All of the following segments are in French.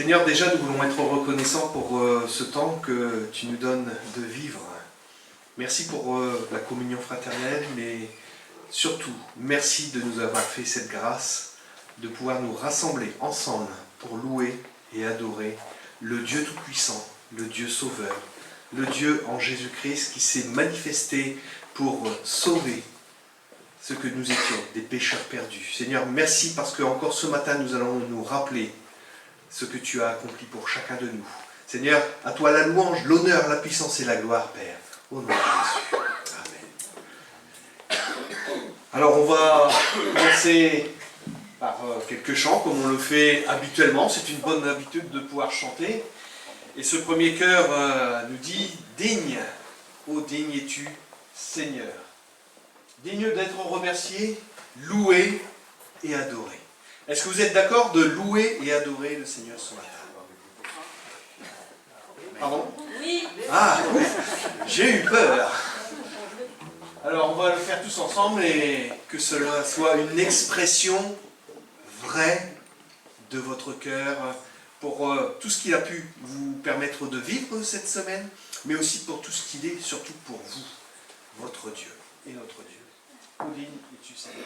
Seigneur, déjà nous voulons être reconnaissants pour ce temps que tu nous donnes de vivre. Merci pour la communion fraternelle, mais surtout, merci de nous avoir fait cette grâce de pouvoir nous rassembler ensemble pour louer et adorer le Dieu Tout-Puissant, le Dieu Sauveur, le Dieu en Jésus-Christ qui s'est manifesté pour sauver ce que nous étions, des pécheurs perdus. Seigneur, merci parce que encore ce matin nous allons nous rappeler ce que tu as accompli pour chacun de nous. Seigneur, à toi la louange, l'honneur, la puissance et la gloire, Père. Au nom de Jésus. Amen. Alors on va commencer par quelques chants, comme on le fait habituellement. C'est une bonne habitude de pouvoir chanter. Et ce premier chœur nous dit « Digne, ô digne es-tu, Seigneur. Digne d'être remercié, loué et adoré. » Est-ce que vous êtes d'accord de louer et adorer le Seigneur ce matin? Pardon? Oui. Ah, j'ai eu peur. Alors, on va le faire tous ensemble et que cela soit une expression vraie de votre cœur pour tout ce qu'il a pu vous permettre de vivre cette semaine, mais aussi pour tout ce qu'il est, surtout pour vous, votre Dieu et notre Dieu. Ô digne es-tu, Seigneur.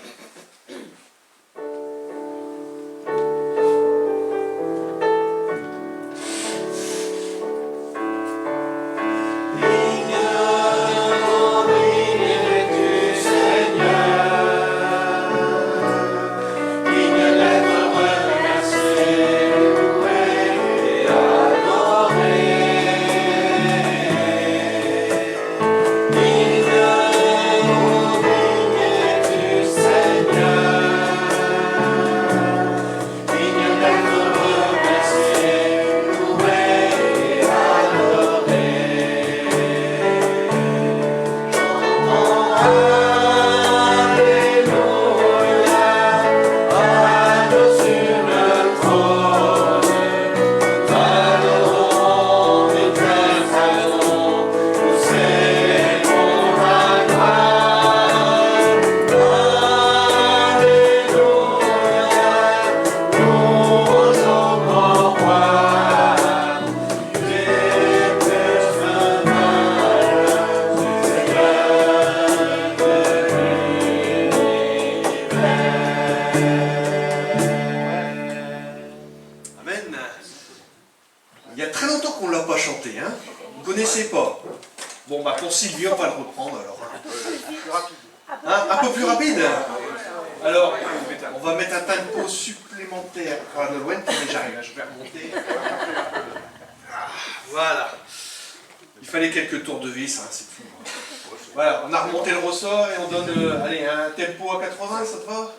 Voilà, on a remonté le ressort et on donne allez, un tempo à 80, ça te va?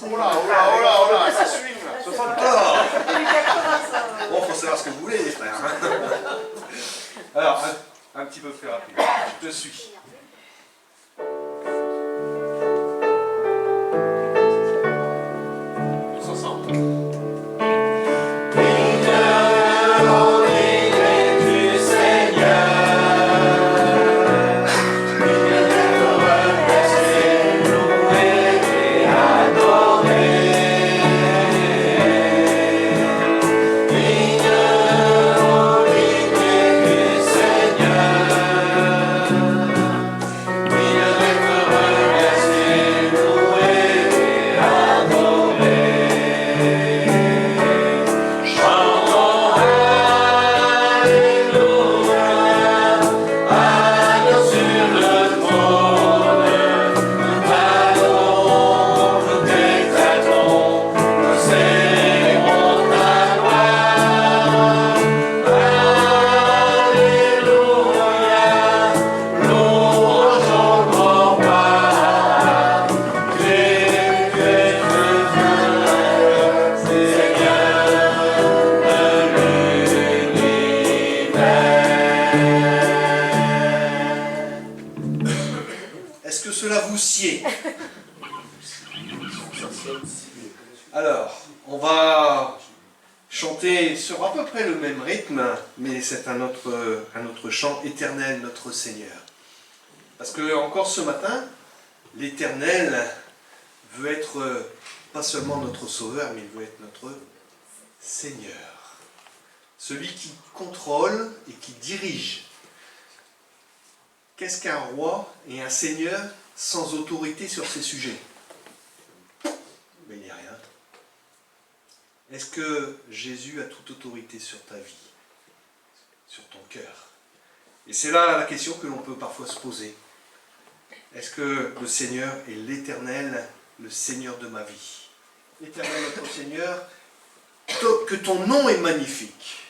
Oh là, ça swing là, 60. Bon, faut savoir ce que vous voulez les frères. Alors, un petit peu plus rapide, je te suis. Tous ensemble. Alors, on va chanter sur à peu près le même rythme, mais c'est un autre chant, Éternel notre Seigneur. Parce que encore ce matin, l'Éternel veut être pas seulement notre Sauveur, mais il veut être notre Seigneur. Celui qui contrôle et qui dirige. Qu'est-ce qu'un roi et un seigneur sans autorité sur ces sujets? Mais il n'y a rien. Est-ce que Jésus a toute autorité sur ta vie, sur ton cœur? Et c'est là la question que l'on peut parfois se poser. Est-ce que le Seigneur est l'Éternel, le Seigneur de ma vie? Éternel notre Seigneur, que ton nom est magnifique.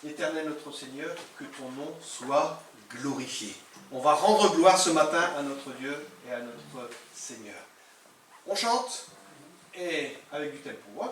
Éternel notre Seigneur, que ton nom soit glorifié. On va rendre gloire ce matin à notre Dieu et à notre Seigneur. On chante, et avec du tempo. Hein?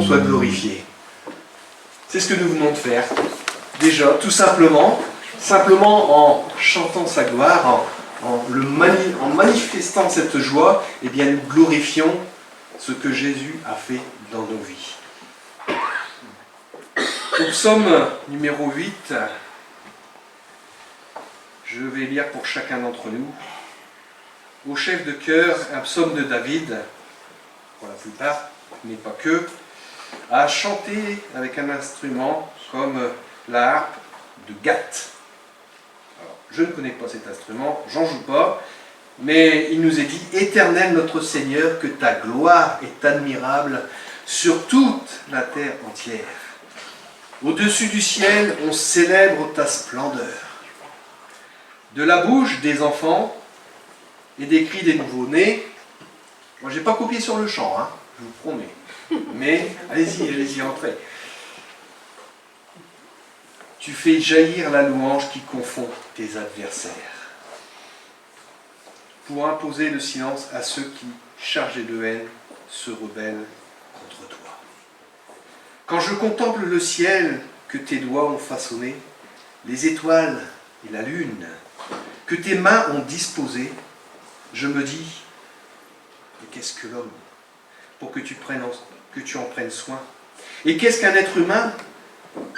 Soit glorifié. C'est ce que nous venons de faire. Déjà, tout simplement en chantant sa gloire, en manifestant cette joie, eh bien nous glorifions ce que Jésus a fait dans nos vies. Au psaume numéro 8, je vais lire pour chacun d'entre nous. Au chef de chœur, un psaume de David, pour la plupart, mais pas que, à chanter avec un instrument comme la harpe de Gath. Alors, je ne connais pas cet instrument, j'en joue pas, mais il nous est dit « Éternel notre Seigneur, que ta gloire est admirable sur toute la terre entière. Au-dessus du ciel, on célèbre ta splendeur. De la bouche des enfants et des cris des nouveaux-nés, moi j'ai pas copié sur le chant, hein, je vous promets. Mais allez-y, entrez. Tu fais jaillir la louange qui confond tes adversaires, pour imposer le silence à ceux qui, chargés de haine, se rebellent contre toi. Quand je contemple le ciel que tes doigts ont façonné, les étoiles et la lune, que tes mains ont disposé, je me dis, mais qu'est-ce que l'homme pour que tu en prennes soin? Et qu'est-ce qu'un être humain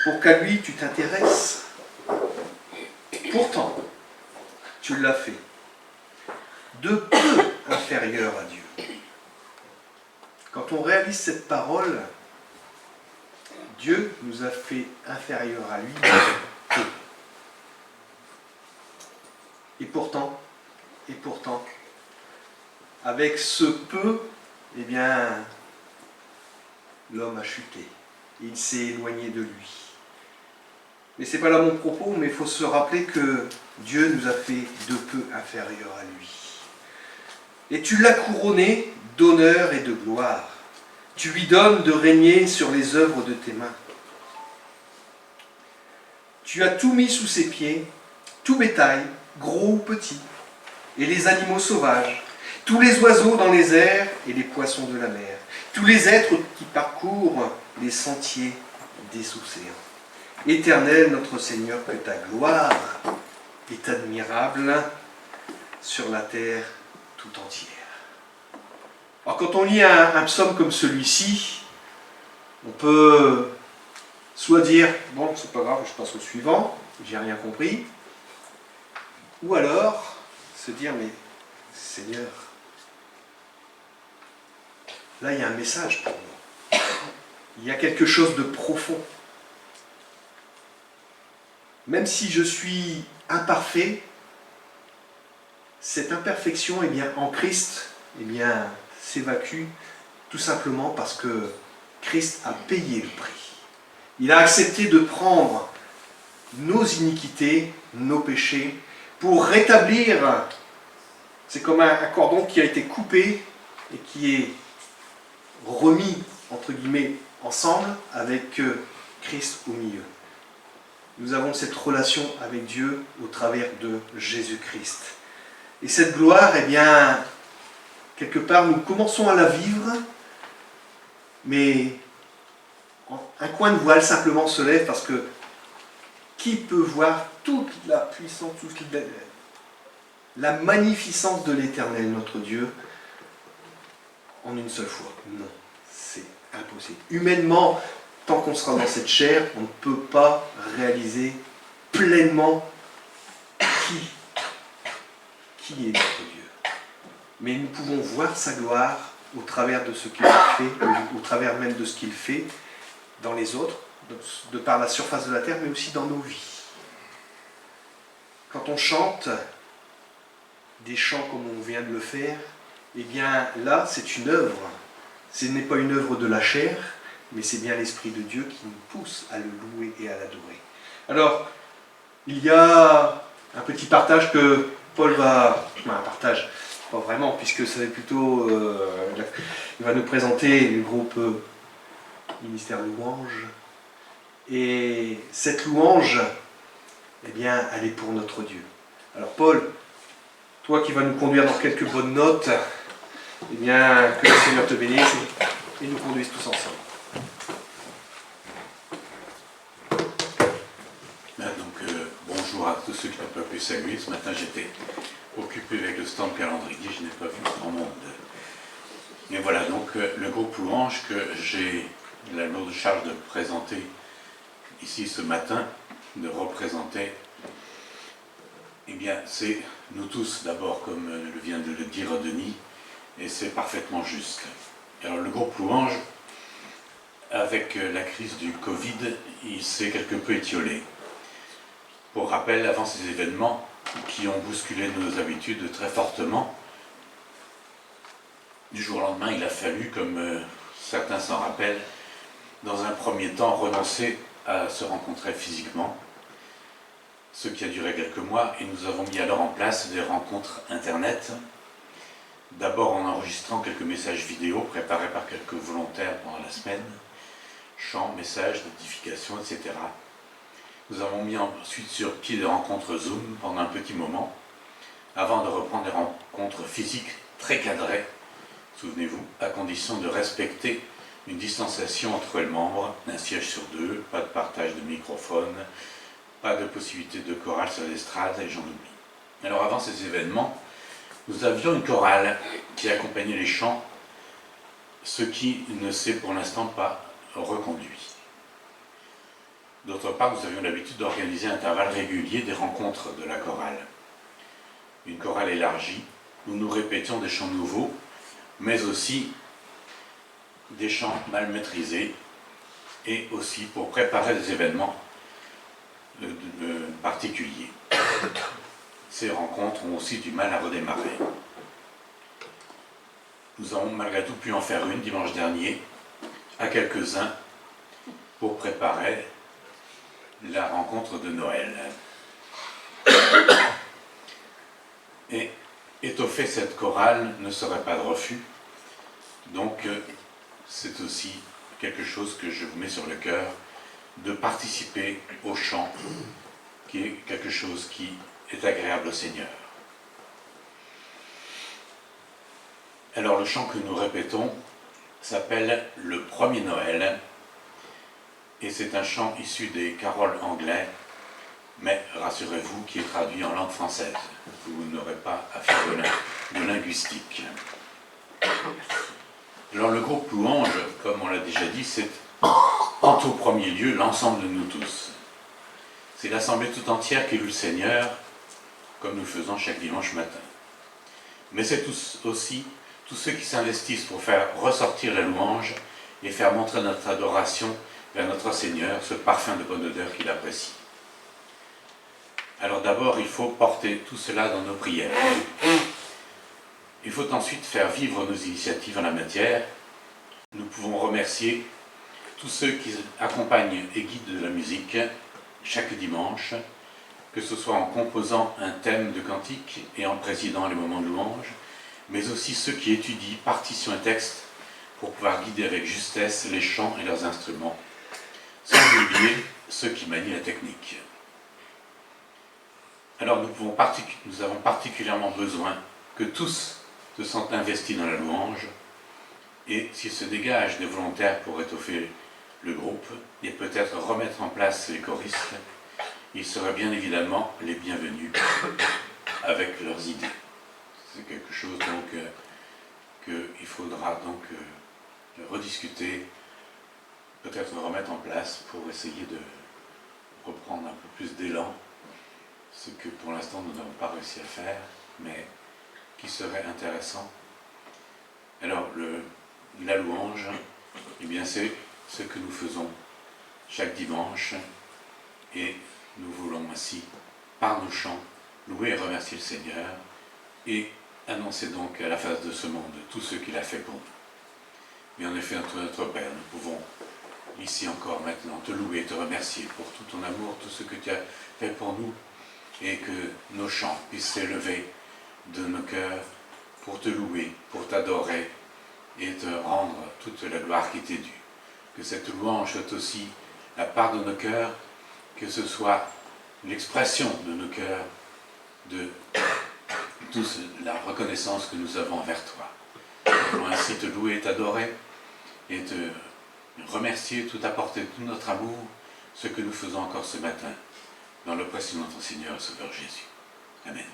pour qu'à lui tu t'intéresses? Pourtant, tu l'as fait de peu inférieur à Dieu. Quand on réalise cette parole, Dieu nous a fait inférieur à lui de peu. Et pourtant, avec ce peu, eh bien, l'homme a chuté. Il s'est éloigné de lui. Mais ce n'est pas là mon propos, mais il faut se rappeler que Dieu nous a fait de peu inférieurs à lui. Et tu l'as couronné d'honneur et de gloire. Tu lui donnes de régner sur les œuvres de tes mains. Tu as tout mis sous ses pieds, tout bétail, gros ou petit, et les animaux sauvages, tous les oiseaux dans les airs et les poissons de la mer, tous les êtres qui parcourent les sentiers des océans. Éternel notre Seigneur, que ta gloire est admirable sur la terre tout entière. Alors quand on lit un psaume comme celui-ci, on peut soit dire, bon c'est pas grave, je passe au suivant, j'ai rien compris, ou alors se dire, mais Seigneur, là il y a un message pour nous, il y a quelque chose de profond. Même si je suis imparfait, cette imperfection, eh bien, en Christ, eh bien, s'évacue tout simplement parce que Christ a payé le prix. Il a accepté de prendre nos iniquités, nos péchés, pour rétablir, c'est comme un cordon qui a été coupé et qui est remis, entre guillemets, ensemble avec Christ au milieu. Nous avons cette relation avec Dieu au travers de Jésus-Christ. Et cette gloire, eh bien, quelque part, nous commençons à la vivre, mais un coin de voile simplement se lève parce que qui peut voir toute la puissance, toute la magnificence de l'Éternel, notre Dieu, en une seule fois? Non, c'est impossible. Humainement, tant qu'on sera dans cette chair, on ne peut pas réaliser pleinement qui est notre Dieu. Mais nous pouvons voir sa gloire au travers de ce qu'il fait, au travers même de ce qu'il fait dans les autres, de par la surface de la terre, mais aussi dans nos vies. Quand on chante des chants comme on vient de le faire, eh bien là, c'est une œuvre. Ce n'est pas une œuvre de la chair, mais c'est bien l'Esprit de Dieu qui nous pousse à le louer et à l'adorer. Alors, il y a un petit partage que Paul va... Enfin, un partage, pas vraiment, puisque c'est plutôt... il va nous présenter le groupe Ministère Louange. Et cette louange, eh bien, elle est pour notre Dieu. Alors Paul, toi qui vas nous conduire dans quelques bonnes notes, eh bien, que le Seigneur te bénisse et nous conduise tous ensemble. Bonjour à tous ceux qui n'ont pas pu saluer. Ce matin, j'étais occupé avec le stand calendrier, je n'ai pas vu grand monde. Mais voilà, donc le groupe Louange que j'ai la lourde charge de présenter ici ce matin, de représenter, eh bien, c'est nous tous d'abord, comme vient de le dire Denis, et c'est parfaitement juste. Alors, le groupe Louange, avec la crise du Covid, il s'est quelque peu étiolé. Pour rappel, avant ces événements qui ont bousculé nos habitudes très fortement, du jour au lendemain, il a fallu, comme certains s'en rappellent, dans un premier temps renoncer à se rencontrer physiquement, ce qui a duré quelques mois, et nous avons mis alors en place des rencontres internet, d'abord en enregistrant quelques messages vidéo préparés par quelques volontaires pendant la semaine, chants, messages, notifications, etc. Nous avons mis ensuite sur pied des rencontres Zoom pendant un petit moment, avant de reprendre des rencontres physiques très cadrées, souvenez-vous, à condition de respecter une distanciation entre les membres, un siège sur deux, pas de partage de microphone, pas de possibilité de chorale sur l'estrade, et j'en oublie. Alors avant ces événements, nous avions une chorale qui accompagnait les chants, ce qui ne s'est pour l'instant pas reconduit. D'autre part, nous avions l'habitude d'organiser à intervalles réguliers des rencontres de la chorale. Une chorale élargie, où nous répétions des chants nouveaux, mais aussi des chants mal maîtrisés, et aussi pour préparer des événements particuliers. Ces rencontres ont aussi du mal à redémarrer. Nous avons malgré tout pu en faire une dimanche dernier, à quelques-uns, pour préparer la rencontre de Noël. Et étoffer cette chorale ne serait pas de refus, Donc, c'est aussi quelque chose que je vous mets sur le cœur, de participer au chant, qui est quelque chose qui est agréable au Seigneur. Alors, le chant que nous répétons s'appelle « Le premier Noël » et c'est un chant issu des caroles anglais, mais rassurez-vous, qui est traduit en langue française. Vous n'aurez pas à faire de linguistique. Alors le groupe Louange, comme on l'a déjà dit, c'est en tout premier lieu l'ensemble de nous tous. C'est l'assemblée tout entière qui loue le Seigneur, comme nous le faisons chaque dimanche matin. Mais c'est aussi tous ceux qui s'investissent pour faire ressortir la louange et faire montrer notre adoration vers notre Seigneur, ce parfum de bonne odeur qu'il apprécie. Alors d'abord, il faut porter tout cela dans nos prières. Il faut ensuite faire vivre nos initiatives en la matière. Nous pouvons remercier tous ceux qui accompagnent et guident la musique chaque dimanche, que ce soit en composant un thème de cantique et en présidant les moments de louange, mais aussi ceux qui étudient partitions et textes pour pouvoir guider avec justesse les chants et leurs instruments, sans oublier ceux qui manient la technique. Alors nous avons particulièrement besoin que tous se sentent investis dans la louange, et s'il se dégage des volontaires pour étoffer le groupe et peut-être remettre en place les choristes, ils seraient bien évidemment les bienvenus avec leurs idées. C'est quelque chose donc qu'il faudra donc rediscuter, peut-être remettre en place pour essayer de reprendre un peu plus d'élan, ce que pour l'instant nous n'avons pas réussi à faire, mais qui serait intéressant. Alors la louange, eh bien c'est ce que nous faisons chaque dimanche, et nous voulons ainsi, par nos chants, louer et remercier le Seigneur, et annoncer donc à la face de ce monde tout ce qu'il a fait pour nous. Mais en effet, notre Père, nous pouvons ici encore maintenant te louer et te remercier pour tout ton amour, tout ce que tu as fait pour nous, et que nos chants puissent s'élever de nos cœurs pour te louer, pour t'adorer et te rendre toute la gloire qui t'est due. Que cette louange soit aussi la part de nos cœurs, que ce soit l'expression de nos cœurs de toute la reconnaissance que nous avons envers toi. Nous voulons ainsi te louer et t'adorer et te remercier, tout apporter tout notre amour, ce que nous faisons encore ce matin, dans le précieux de notre Seigneur et Sauveur Jésus. Amen.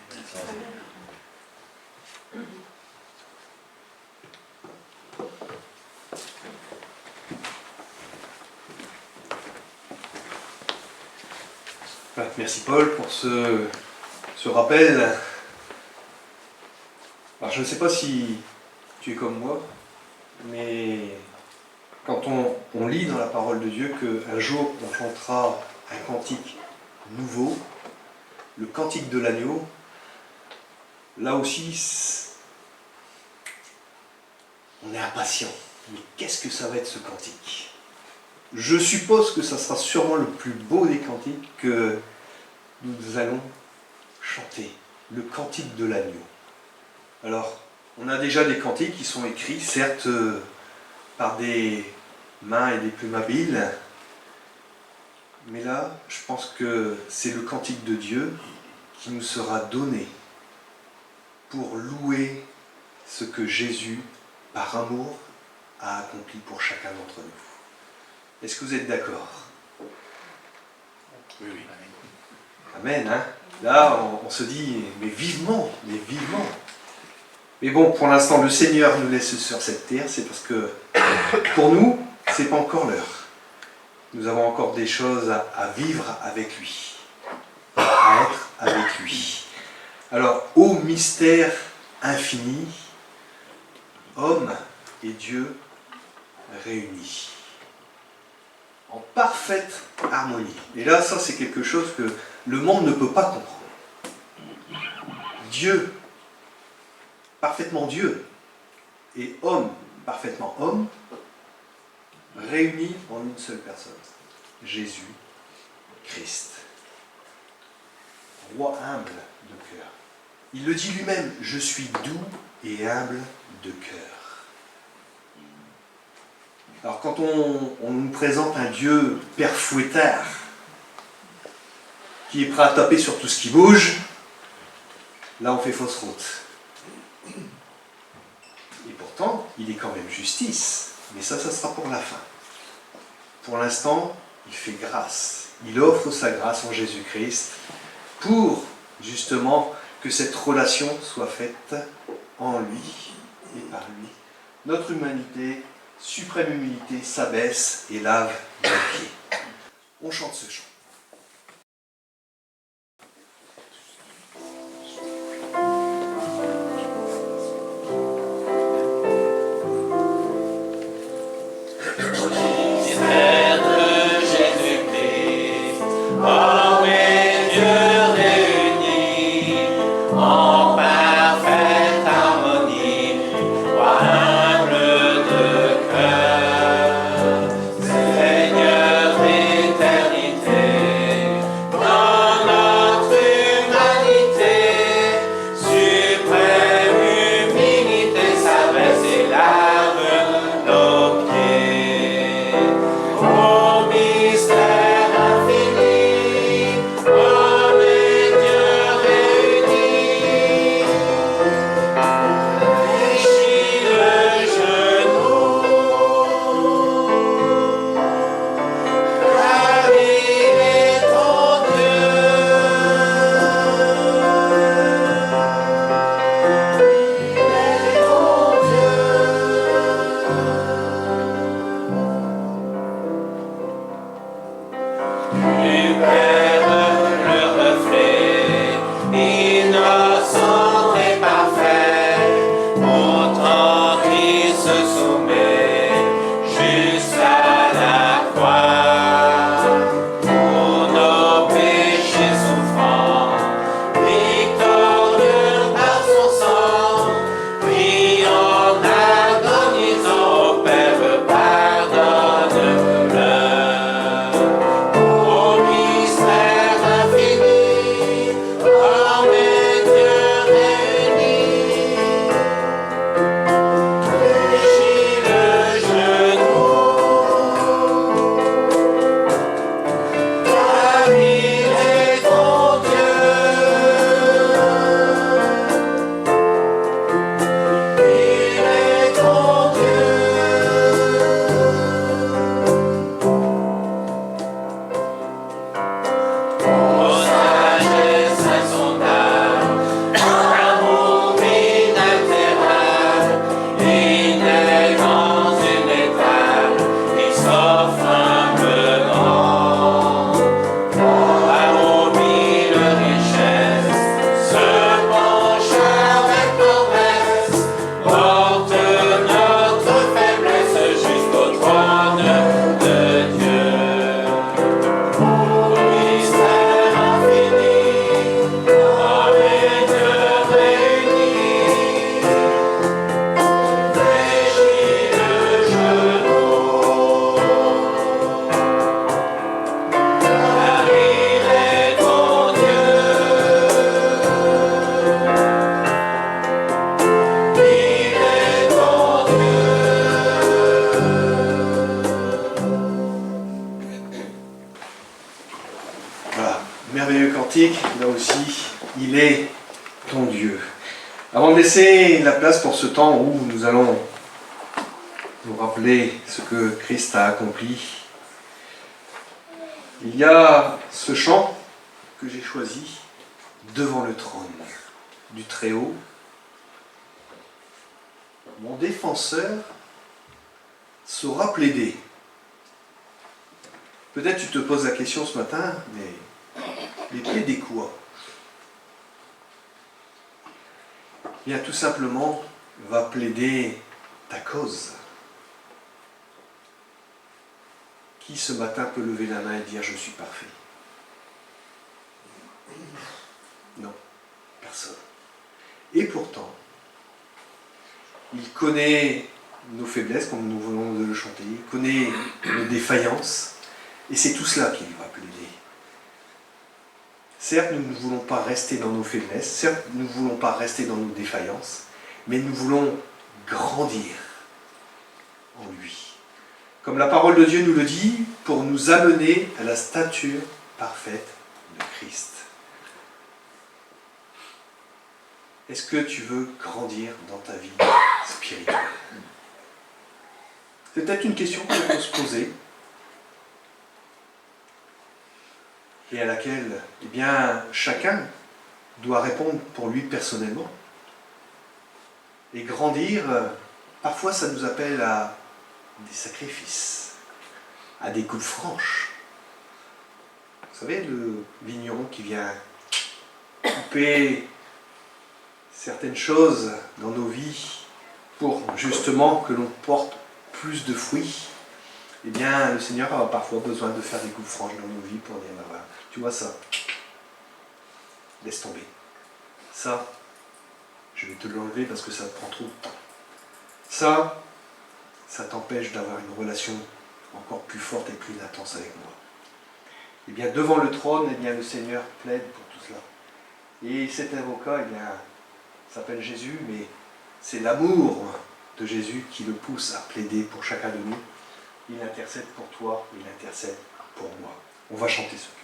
Merci Paul pour ce rappel. Alors je ne sais pas si tu es comme moi, mais quand on lit dans la parole de Dieu qu'un jour on chantera un cantique nouveau, le cantique de l'agneau, là aussi on est impatient. Mais qu'est-ce que ça va être ce cantique? Je suppose que ça sera sûrement le plus beau des cantiques que nous allons chanter, le cantique de l'agneau. Alors, on a déjà des cantiques qui sont écrits, certes, par des mains et des plumes habiles, mais là, je pense que c'est le cantique de Dieu qui nous sera donné pour louer ce que Jésus, par amour, a accompli pour chacun d'entre nous. Est-ce que vous êtes d'accord? Oui, oui. Amen, hein? Là, on se dit, mais vivement, mais vivement. Mais bon, pour l'instant, le Seigneur nous laisse sur cette terre, c'est parce que, pour nous, c'est pas encore l'heure. Nous avons encore des choses à vivre avec lui, à être avec lui. Alors, ô mystère infini, homme et Dieu réunis, en parfaite harmonie. Et là, ça, c'est quelque chose que le monde ne peut pas comprendre. Dieu, parfaitement Dieu, et homme, parfaitement homme, réunis en une seule personne, Jésus Christ. Roi humble de cœur. Il le dit lui-même, je suis doux et humble de cœur. Alors quand on nous présente un Dieu père fouettard, qui est prêt à taper sur tout ce qui bouge, là on fait fausse route. Et pourtant, il est quand même justice, mais ça sera pour la fin. Pour l'instant, il fait grâce. Il offre sa grâce en Jésus-Christ pour, justement, que cette relation soit faite en lui et par lui. Notre humanité, suprême humilité, s'abaisse et lave nos pieds. On chante ce chant. Là aussi, il est ton Dieu. Avant de laisser la place pour ce temps où nous allons nous rappeler ce que Christ a accompli, il y a ce chant que j'ai choisi, Devant le trône du Très-Haut. Mon défenseur saura plaider. Peut-être tu te poses la question ce matin, mais plaider quoi? Bien, tout simplement, va plaider ta cause. Qui ce matin peut lever la main et dire je suis parfait? Non, personne. Et pourtant, il connaît nos faiblesses, comme nous venons de le chanter, il connaît nos défaillances, et c'est tout cela qu'il va plaider. Certes, nous ne voulons pas rester dans nos faiblesses, certes, nous ne voulons pas rester dans nos défaillances, mais nous voulons grandir en lui. comme la parole de Dieu nous le dit, pour nous amener à la stature parfaite de Christ. Est-ce que tu veux grandir dans ta vie spirituelle? C'est peut-être une question qu'on peut se poser et à laquelle eh bien, chacun doit répondre pour lui personnellement. Et grandir, parfois ça nous appelle à des sacrifices, à des coupes franches. Vous savez, le vigneron qui vient couper certaines choses dans nos vies pour justement que l'on porte plus de fruits, eh bien le Seigneur a parfois besoin de faire des coupes franches dans nos vies pour dire, ben voilà, tu vois ça, laisse tomber. Ça, je vais te l'enlever parce que ça te prend trop de temps. Ça t'empêche d'avoir une relation encore plus forte et plus intense avec moi. Et bien devant le trône, eh bien, le Seigneur plaide pour tout cela. Et cet avocat, eh bien, s'appelle Jésus, mais c'est l'amour de Jésus qui le pousse à plaider pour chacun de nous. Il intercède pour toi, il intercède pour moi. On va chanter ce cœur.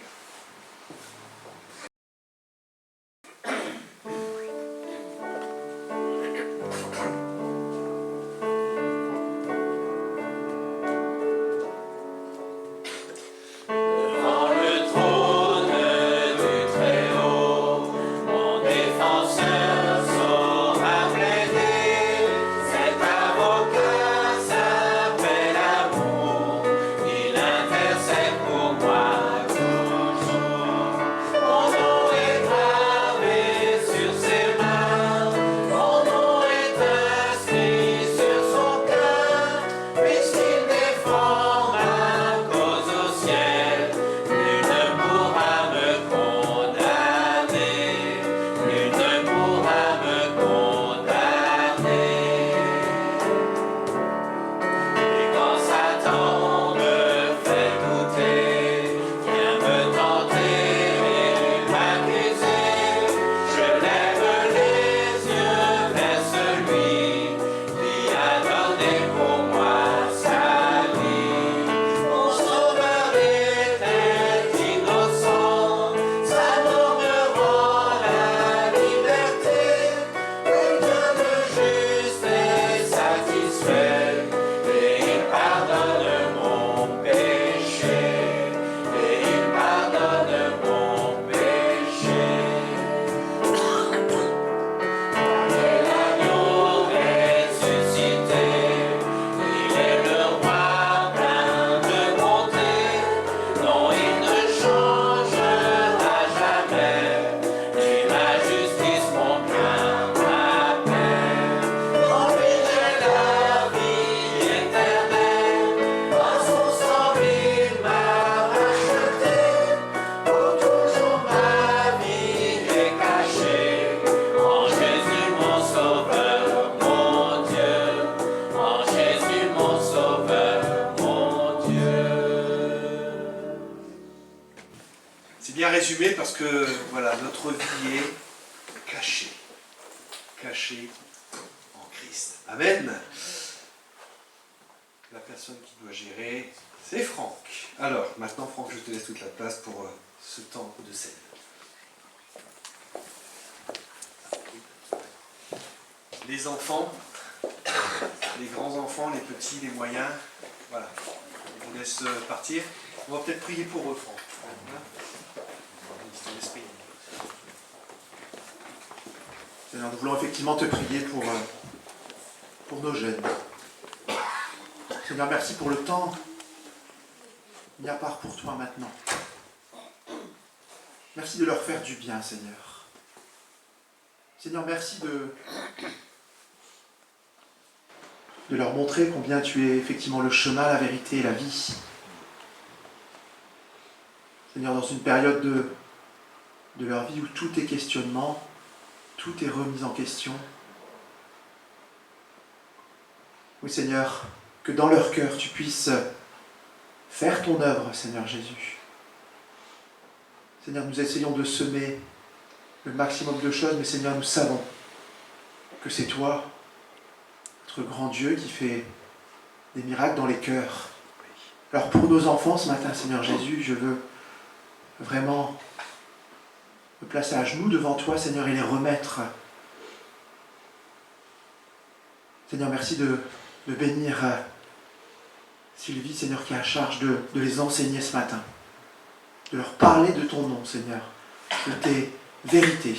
Résumé parce que voilà, notre vie est cachée en Christ. Amen. La personne qui doit gérer, c'est Franck. Alors, maintenant Franck, je te laisse toute la place pour ce temps de scène. Les enfants, les grands enfants, les petits, les moyens, voilà. Je vous laisse partir. On va peut-être prier pour eux, Franck. Seigneur, nous voulons effectivement te prier pour nos jeunes. Seigneur, merci pour le temps mis à part pour toi maintenant. Merci de leur faire du bien, Seigneur. Seigneur, merci de leur montrer combien tu es effectivement le chemin, la vérité et la vie. Seigneur, dans une période de leur vie où tout est questionnement, tout est remis en question. Oui, Seigneur, que dans leur cœur, tu puisses faire ton œuvre, Seigneur Jésus. Seigneur, nous essayons de semer le maximum de choses, mais Seigneur, nous savons que c'est toi, notre grand Dieu, qui fait des miracles dans les cœurs. Alors pour nos enfants ce matin, Seigneur Jésus, je veux vraiment me placer à genoux devant toi, Seigneur, et les remettre. Seigneur, merci de bénir Sylvie, Seigneur, qui a charge de les enseigner ce matin, de leur parler de ton nom, Seigneur, de tes vérités,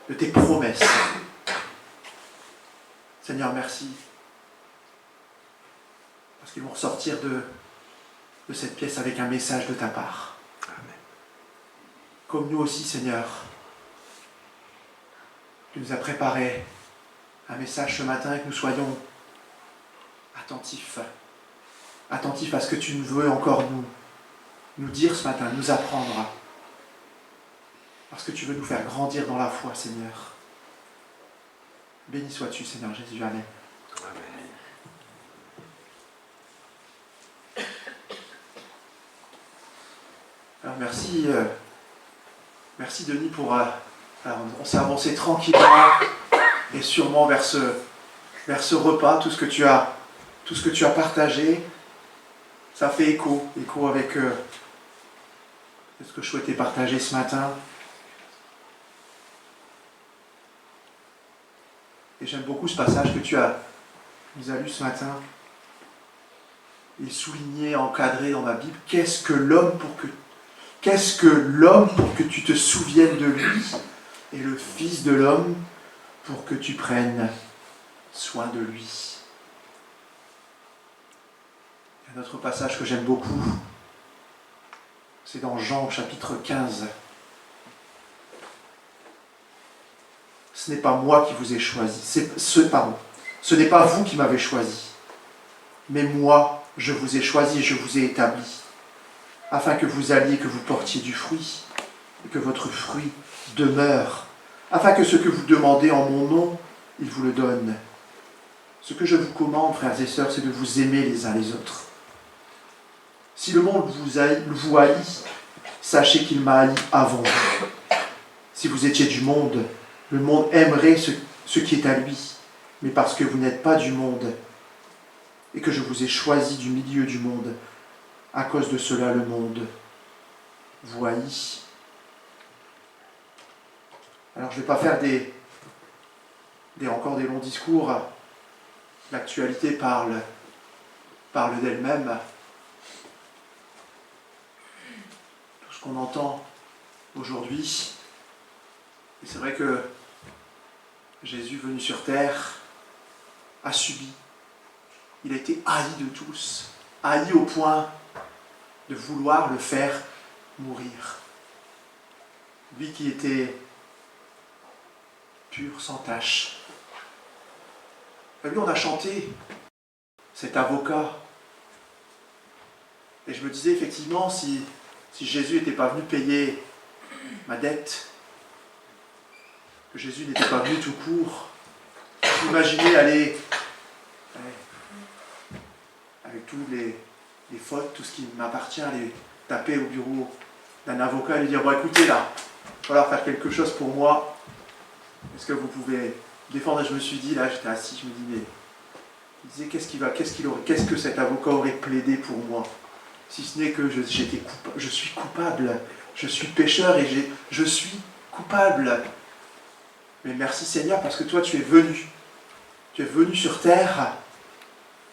de tes promesses. Seigneur, merci, parce qu'ils vont ressortir de cette pièce avec un message de ta part. Amen. Comme nous aussi, Seigneur, tu nous as préparé un message ce matin et que nous soyons attentifs à ce que tu veux encore nous dire ce matin, nous apprendre, parce que tu veux nous faire grandir dans la foi, Seigneur. Béni sois-tu, Seigneur Jésus. Amen. Amen. Alors merci Denis pour... alors on s'est avancé tranquillement et sûrement vers ce repas, tout ce que tu as partagé, ça fait écho avec ce que je souhaitais partager ce matin. Et j'aime beaucoup ce passage que tu nous as lu ce matin. Il soulignait, encadré dans ma Bible, qu'est-ce que l'homme pour que tu te souviennes de lui, et le Fils de l'homme pour que tu prennes soin de lui. Un autre passage que j'aime beaucoup, c'est dans Jean chapitre 15. Ce n'est pas moi qui vous ai choisi, ce n'est pas vous qui m'avez choisi, mais moi, je vous ai choisi et je vous ai établi, afin que vous alliez, que vous portiez du fruit, et que votre fruit demeure, afin que ce que vous demandez en mon nom, il vous le donne. Ce que je vous commande, frères et sœurs, c'est de vous aimer les uns les autres. Si le monde vous haït, sachez qu'il m'a haï avant vous. Si vous étiez du monde, le monde aimerait ce qui est à lui, mais parce que vous n'êtes pas du monde, et que je vous ai choisi du milieu du monde, à cause de cela le monde vous haït. Alors je ne vais pas faire encore des longs discours. L'actualité parle d'elle-même. Tout ce qu'on entend aujourd'hui. Et c'est vrai que Jésus venu sur terre a subi. Il a été haï de tous, haï au point de vouloir le faire mourir. Lui qui était pur, sans tache. Et lui, on a chanté cet avocat. Et je me disais effectivement, si Jésus n'était pas venu payer ma dette, que Jésus n'était pas venu tout court, imaginez aller avec tous les fautes, tout ce qui m'appartient, aller taper au bureau d'un avocat et lui dire, bon écoutez là, il va falloir faire quelque chose pour moi, est-ce que vous pouvez défendre? Et je me suis dit, là j'étais assis, je me dis, mais il disait, qu'est-ce que cet avocat aurait plaidé pour moi, si ce n'est que je suis coupable, je suis pécheur et je suis coupable. Mais merci Seigneur, parce que toi tu es venu sur terre,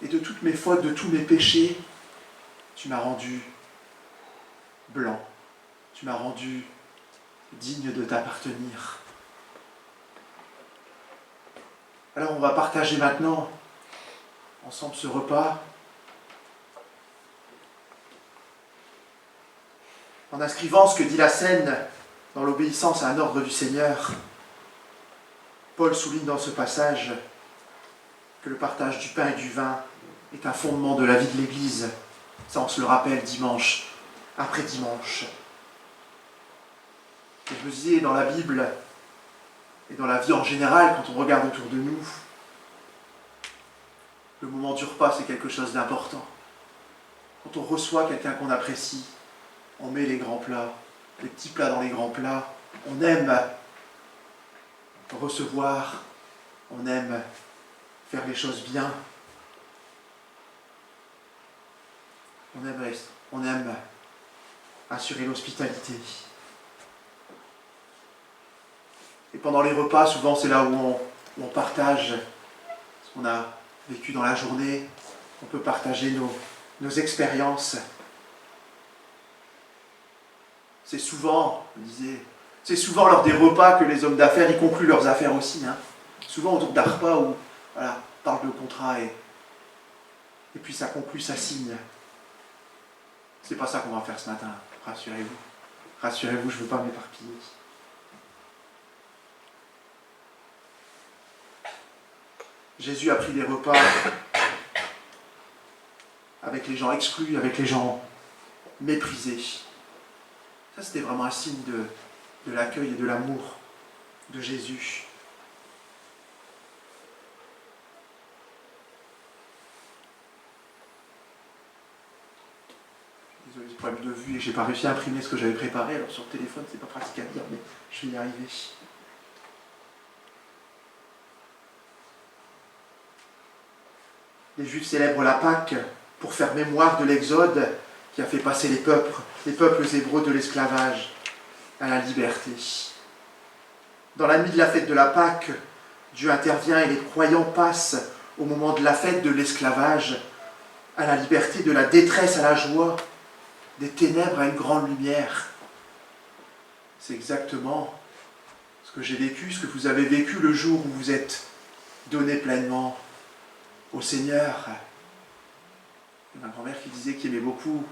et de toutes mes fautes, de tous mes péchés, tu m'as rendu blanc, tu m'as rendu digne de t'appartenir. Alors on va partager maintenant ensemble ce repas en inscrivant ce que dit la scène dans l'obéissance à un ordre du Seigneur. Paul souligne dans ce passage que le partage du pain et du vin est un fondement de la vie de l'Église. Ça, on se le rappelle dimanche après dimanche. Et je me disais, dans la Bible et dans la vie en général, quand on regarde autour de nous, le moment du repas, c'est quelque chose d'important. Quand on reçoit quelqu'un qu'on apprécie, on met les grands plats, les petits plats dans les grands plats. On aime recevoir, on aime faire les choses bien. on aime assurer l'hospitalité. Et pendant les repas, souvent c'est là où on partage ce qu'on a vécu dans la journée, on peut partager nos expériences. C'est souvent, on disait, c'est souvent lors des repas que les hommes d'affaires y concluent leurs affaires aussi. Hein. Souvent autour d'un repas où voilà, on parle de contrat et puis ça conclut, ça signe. C'est pas ça qu'on va faire ce matin, rassurez-vous. Rassurez-vous, je ne veux pas m'éparpiller. Jésus a pris des repas avec les gens exclus, avec les gens méprisés. Ça, c'était vraiment un signe de l'accueil et de l'amour de Jésus. Désolé, j'ai problème de vue et j'ai pas réussi à imprimer ce que j'avais préparé. Alors sur le téléphone, c'est pas pratique à lire, mais je vais y arriver. Les Juifs célèbrent la Pâque pour faire mémoire de l'Exode qui a fait passer les peuples hébreux de l'esclavage à la liberté. Dans la nuit de la fête de la Pâque, Dieu intervient et les croyants passent, au moment de la fête de l'esclavage, à la liberté, de la détresse à la joie, des ténèbres à une grande lumière. C'est exactement ce que j'ai vécu, ce que vous avez vécu le jour où vous êtes donné pleinement au Seigneur. Il y a ma grand-mère qui disait qu'il aimait beaucoup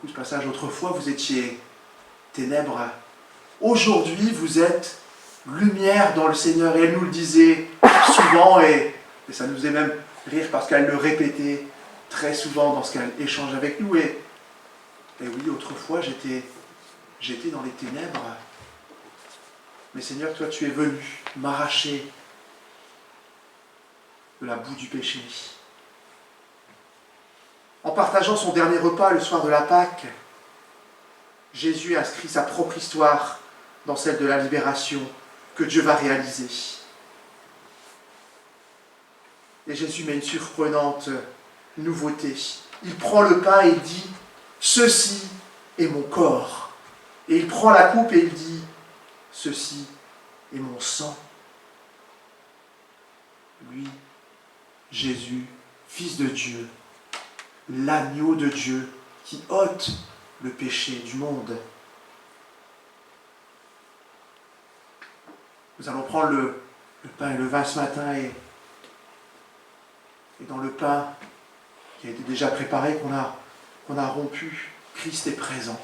ce passage. Autrefois, vous étiez ténèbres. Aujourd'hui, vous êtes lumière dans le Seigneur. Et elle nous le disait souvent, et ça nous faisait même rire parce qu'elle le répétait très souvent dans ce qu'elle échange avec nous. Et oui, autrefois, j'étais dans les ténèbres. Mais Seigneur, toi, tu es venu m'arracher de la boue du péché. En partageant son dernier repas le soir de la Pâque, Jésus inscrit sa propre histoire dans celle de la libération que Dieu va réaliser. Et Jésus met une surprenante nouveauté. Il prend le pain et il dit « Ceci est mon corps ». Et il prend la coupe et il dit « Ceci est mon sang ». Lui, Jésus, Fils de Dieu, l'agneau de Dieu qui ôte le péché du monde. Nous allons prendre le pain et le vin ce matin et dans le pain qui a été déjà préparé, qu'on a rompu, Christ est présent.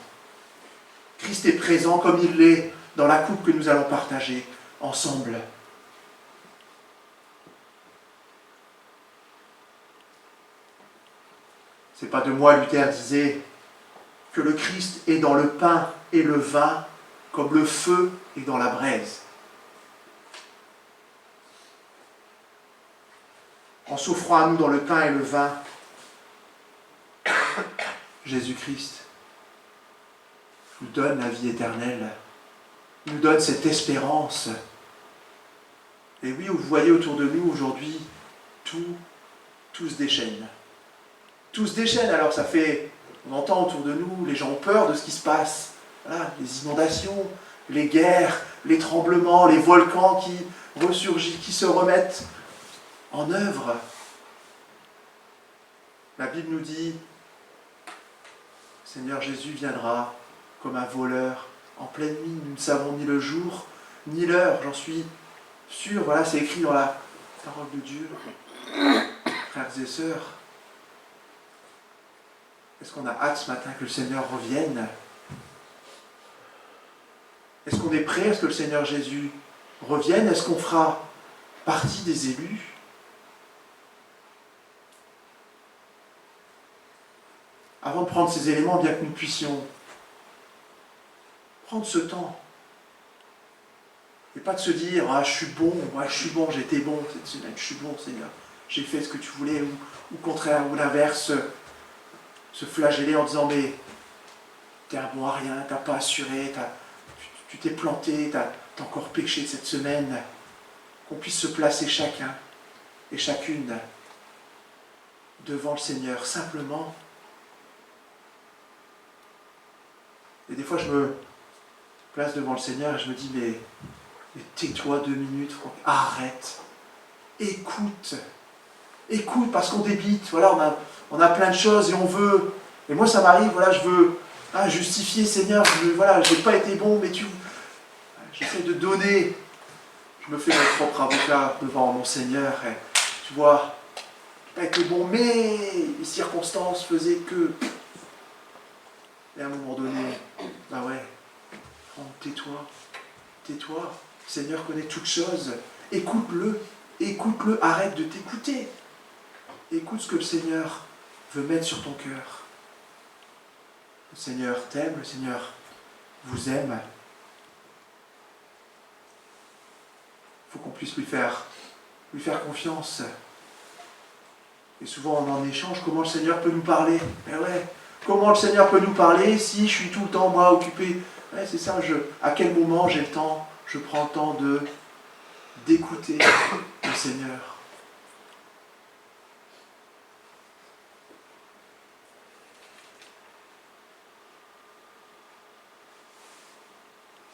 Christ est présent comme il l'est dans la coupe que nous allons partager ensemble. C'est pas de moi, Luther disait, que le Christ est dans le pain et le vin, comme le feu est dans la braise. En s'offrant à nous dans le pain et le vin, Jésus-Christ nous donne la vie éternelle, nous donne cette espérance. Et oui, vous voyez autour de nous aujourd'hui, tout se déchaîne. Tout se déchaîne, alors ça fait, on entend autour de nous, les gens ont peur de ce qui se passe. Voilà, les inondations, les guerres, les tremblements, les volcans qui ressurgissent, qui se remettent en œuvre. La Bible nous dit, Seigneur Jésus viendra comme un voleur en pleine nuit. Nous ne savons ni le jour, ni l'heure, j'en suis sûr. Voilà, c'est écrit dans la parole de Dieu. Frères et sœurs, est-ce qu'on a hâte ce matin que le Seigneur revienne? Est-ce qu'on est prêt à ce que le Seigneur Jésus revienne? Est-ce qu'on fera partie des élus? Avant de prendre ces éléments, bien que nous puissions prendre ce temps et pas de se dire « Ah, je suis bon, j'ai été bon cette semaine, je suis bon Seigneur, j'ai fait ce que tu voulais » ou au contraire, ou l'inverse, se flageller en disant « Mais t'es un bon à rien, t'as pas assuré, tu t'es planté, t'as encore péché cette semaine. » Qu'on puisse se placer chacun et chacune devant le Seigneur simplement Et des fois, je me place devant le Seigneur et je me dis, mais tais-toi 2 minutes, Franck. Arrête. Écoute. Écoute, parce qu'on débite. Voilà, on a plein de choses et on veut. Et moi, ça m'arrive, voilà, je veux justifier, Seigneur. Voilà, je n'ai pas été bon, mais j'essaie de donner. Je me fais mon propre avocat devant mon Seigneur. Et, tu vois, je n'ai pas été bon, mais les circonstances faisaient que. Et à un moment donné, bah ouais, Franck, tais-toi. Tais-toi. Le Seigneur connaît toutes choses. Écoute-le. Écoute-le. Arrête de t'écouter. Écoute ce que le Seigneur veut mettre sur ton cœur. Le Seigneur t'aime, le Seigneur vous aime. Il faut qu'on puisse lui faire confiance. Et souvent on en échange, comment le Seigneur peut nous parler? Eh ouais, comment le Seigneur peut nous parler si je suis tout le temps moi occupé? Ouais, c'est ça, à quel moment j'ai le temps, je prends le temps d'écouter le Seigneur.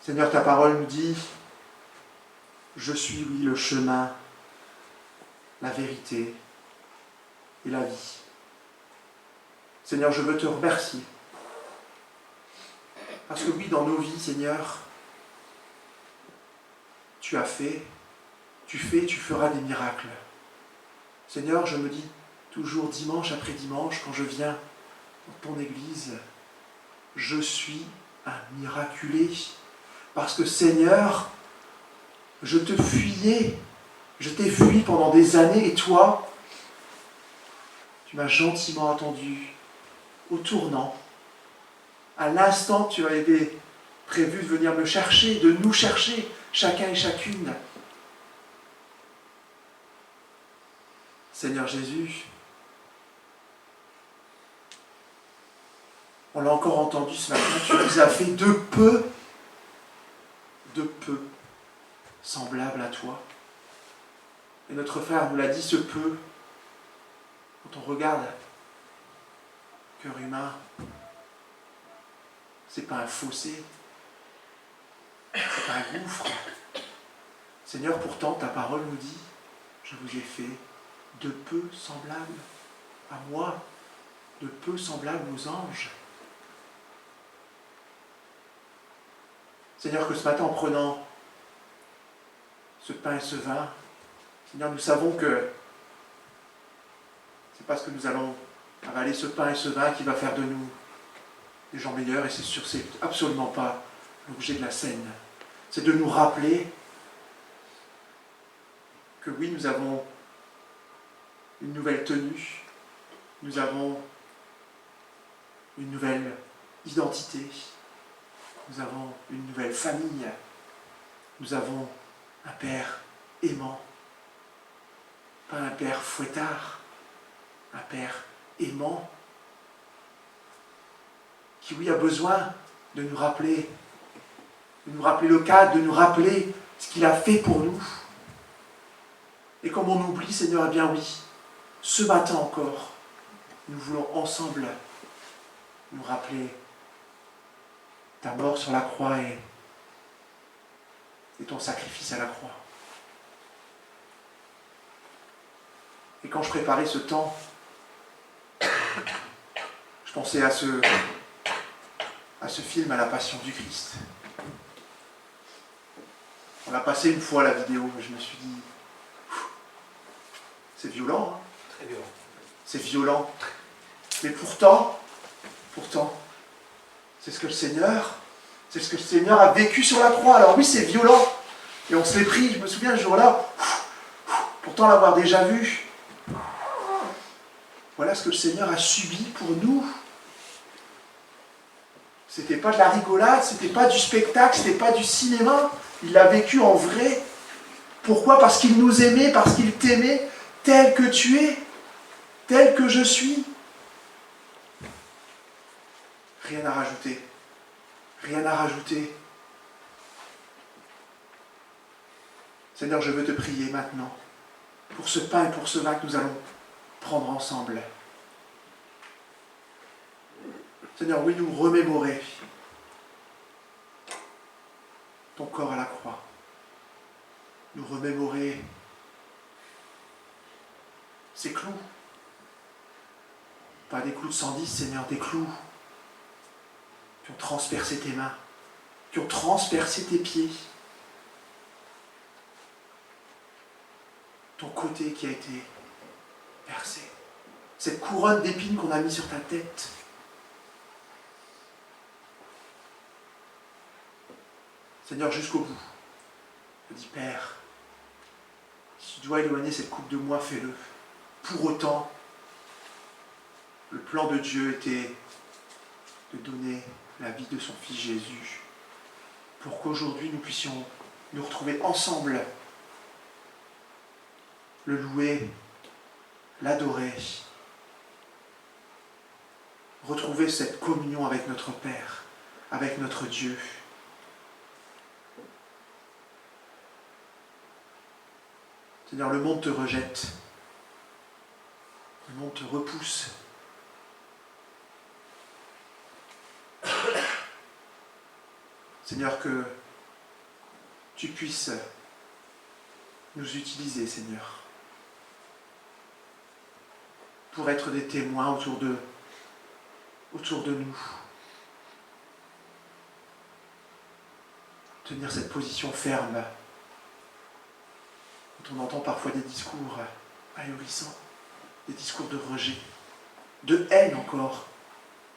Seigneur, ta parole nous dit, je suis, oui, le chemin, la vérité et la vie. Seigneur, je veux te remercier. Parce que oui, dans nos vies, Seigneur, tu as fait, tu fais, tu feras des miracles. Seigneur, je me dis toujours dimanche après dimanche, quand je viens dans ton église, je suis un miraculé. Parce que Seigneur, je te fuyais, je t'ai fui pendant des années et toi, tu m'as gentiment attendu au tournant, à l'instant que tu avais prévu de venir me chercher, de nous chercher, chacun et chacune. Seigneur Jésus, on l'a encore entendu ce matin, tu nous as fait de peu semblable à toi. Et notre frère nous l'a dit, ce peu, quand on regarde le cœur humain, c'est pas un fossé, c'est pas un gouffre. Seigneur, pourtant, ta parole nous dit, je vous ai fait de peu semblable à moi, de peu semblable aux anges. Seigneur, que ce matin, en prenant ce pain et ce vin, Seigneur, nous savons que c'est parce que nous allons avaler ce pain et ce vin qui va faire de nous des gens meilleurs, et c'est sûr, c'est absolument pas l'objet de la scène. C'est de nous rappeler que oui, nous avons une nouvelle tenue, nous avons une nouvelle identité, nous avons une nouvelle famille, nous avons un Père aimant, pas un Père fouettard, un Père aimant, qui oui a besoin de nous rappeler le cadre, de nous rappeler ce qu'il a fait pour nous. Et comme on oublie, Seigneur, eh bien oui, ce matin encore, nous voulons ensemble nous rappeler ta mort sur la croix et ton sacrifice à la croix. Et quand je préparais ce temps, je pensais à ce film, à la Passion du Christ. On l'a passé une fois la vidéo, et je me suis dit, c'est violent, hein? Très violent. C'est violent. Mais pourtant, c'est ce que le Seigneur a vécu sur la croix. Alors oui, c'est violent. Et on se l'est pris, je me souviens, ce jour-là, pourtant l'avoir déjà vu. Voilà ce que le Seigneur a subi pour nous. C'était pas de la rigolade, c'était pas du spectacle, c'était pas du cinéma. Il l'a vécu en vrai. Pourquoi? Parce qu'il nous aimait, parce qu'il t'aimait tel que tu es, tel que je suis. Rien à rajouter. Rien à rajouter. Seigneur, je veux te prier maintenant pour ce pain et pour ce vin que nous allons prendre ensemble. Seigneur, oui, nous remémorer ton corps à la croix, nous remémorer ces clous. Pas des clous de 110, Seigneur, des clous qui ont transpercé tes mains, qui ont transpercé tes pieds. Ton côté qui a été percé. Cette couronne d'épines qu'on a mis sur ta tête. Seigneur, jusqu'au bout, je dis, Père, si tu dois éloigner cette coupe de moi, fais-le. Pour autant, le plan de Dieu était de donner la vie de son Fils Jésus, pour qu'aujourd'hui nous puissions nous retrouver ensemble, le louer, l'adorer, retrouver cette communion avec notre Père, avec notre Dieu. Seigneur, le monde te rejette, le monde te repousse. Seigneur, que tu puisses nous utiliser, Seigneur, pour être des témoins autour de nous. Tenir cette position ferme. Quand on entend parfois des discours ahurissants, des discours de rejet, de haine encore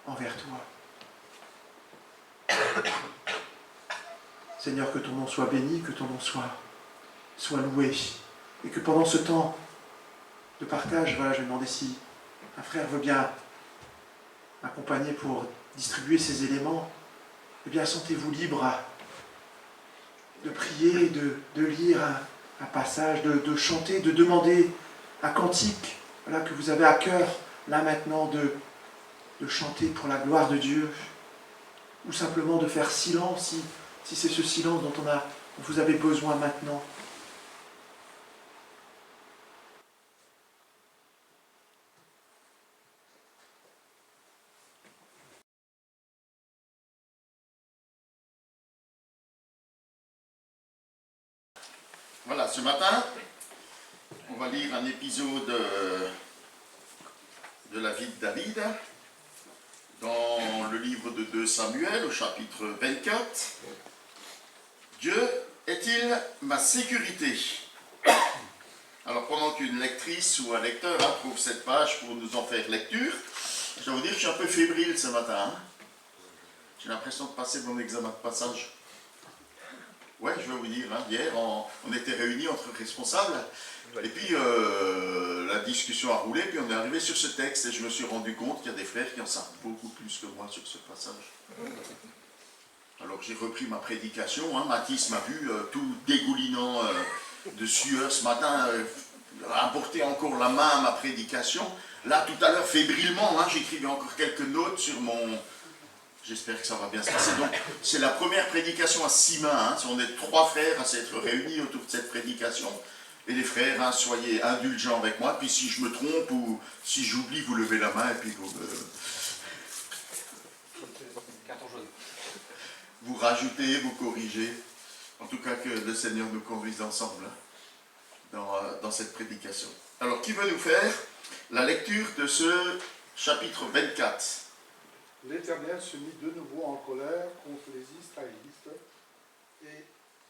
envers toi. Seigneur, que ton nom soit béni, que ton nom soit loué, et que pendant ce temps de partage, je vais demander si un frère veut bien m'accompagner pour distribuer ces éléments. Eh bien, sentez-vous libre de prier, de lire un passage, de chanter, de demander un cantique que vous avez à cœur, là maintenant, de chanter pour la gloire de Dieu, ou simplement de faire silence, si c'est ce silence dont vous avez besoin maintenant. Voilà, ce matin, on va lire un épisode de la vie de David dans le livre de 2 Samuel au chapitre 24. Dieu est-il ma sécurité? Alors pendant qu'une lectrice ou un lecteur trouve cette page pour nous en faire lecture, je dois vous dire que je suis un peu fébrile ce matin. J'ai l'impression de passer mon examen de passage. Ouais, je vais vous dire, hier on était réunis entre responsables, et puis la discussion a roulé, puis on est arrivé sur ce texte, et je me suis rendu compte qu'il y a des frères qui en savent beaucoup plus que moi sur ce passage. Alors j'ai repris ma prédication, Mathis m'a vu tout dégoulinant de sueur ce matin, apporter encore la main à ma prédication. Là, tout à l'heure, fébrilement, j'écrivais encore quelques notes sur mon... J'espère que ça va bien se passer. Donc, c'est la première prédication à 6 mains. On est 3 frères à s'être réunis autour de cette prédication. Et les frères, soyez indulgents avec moi. Puis si je me trompe ou si j'oublie, vous levez la main et puis vous rajoutez, vous corrigez. En tout cas, que le Seigneur nous conduise ensemble dans cette prédication. Alors, qui veut nous faire la lecture de ce chapitre 24 ? L'Éternel se mit de nouveau en colère contre les Israélites et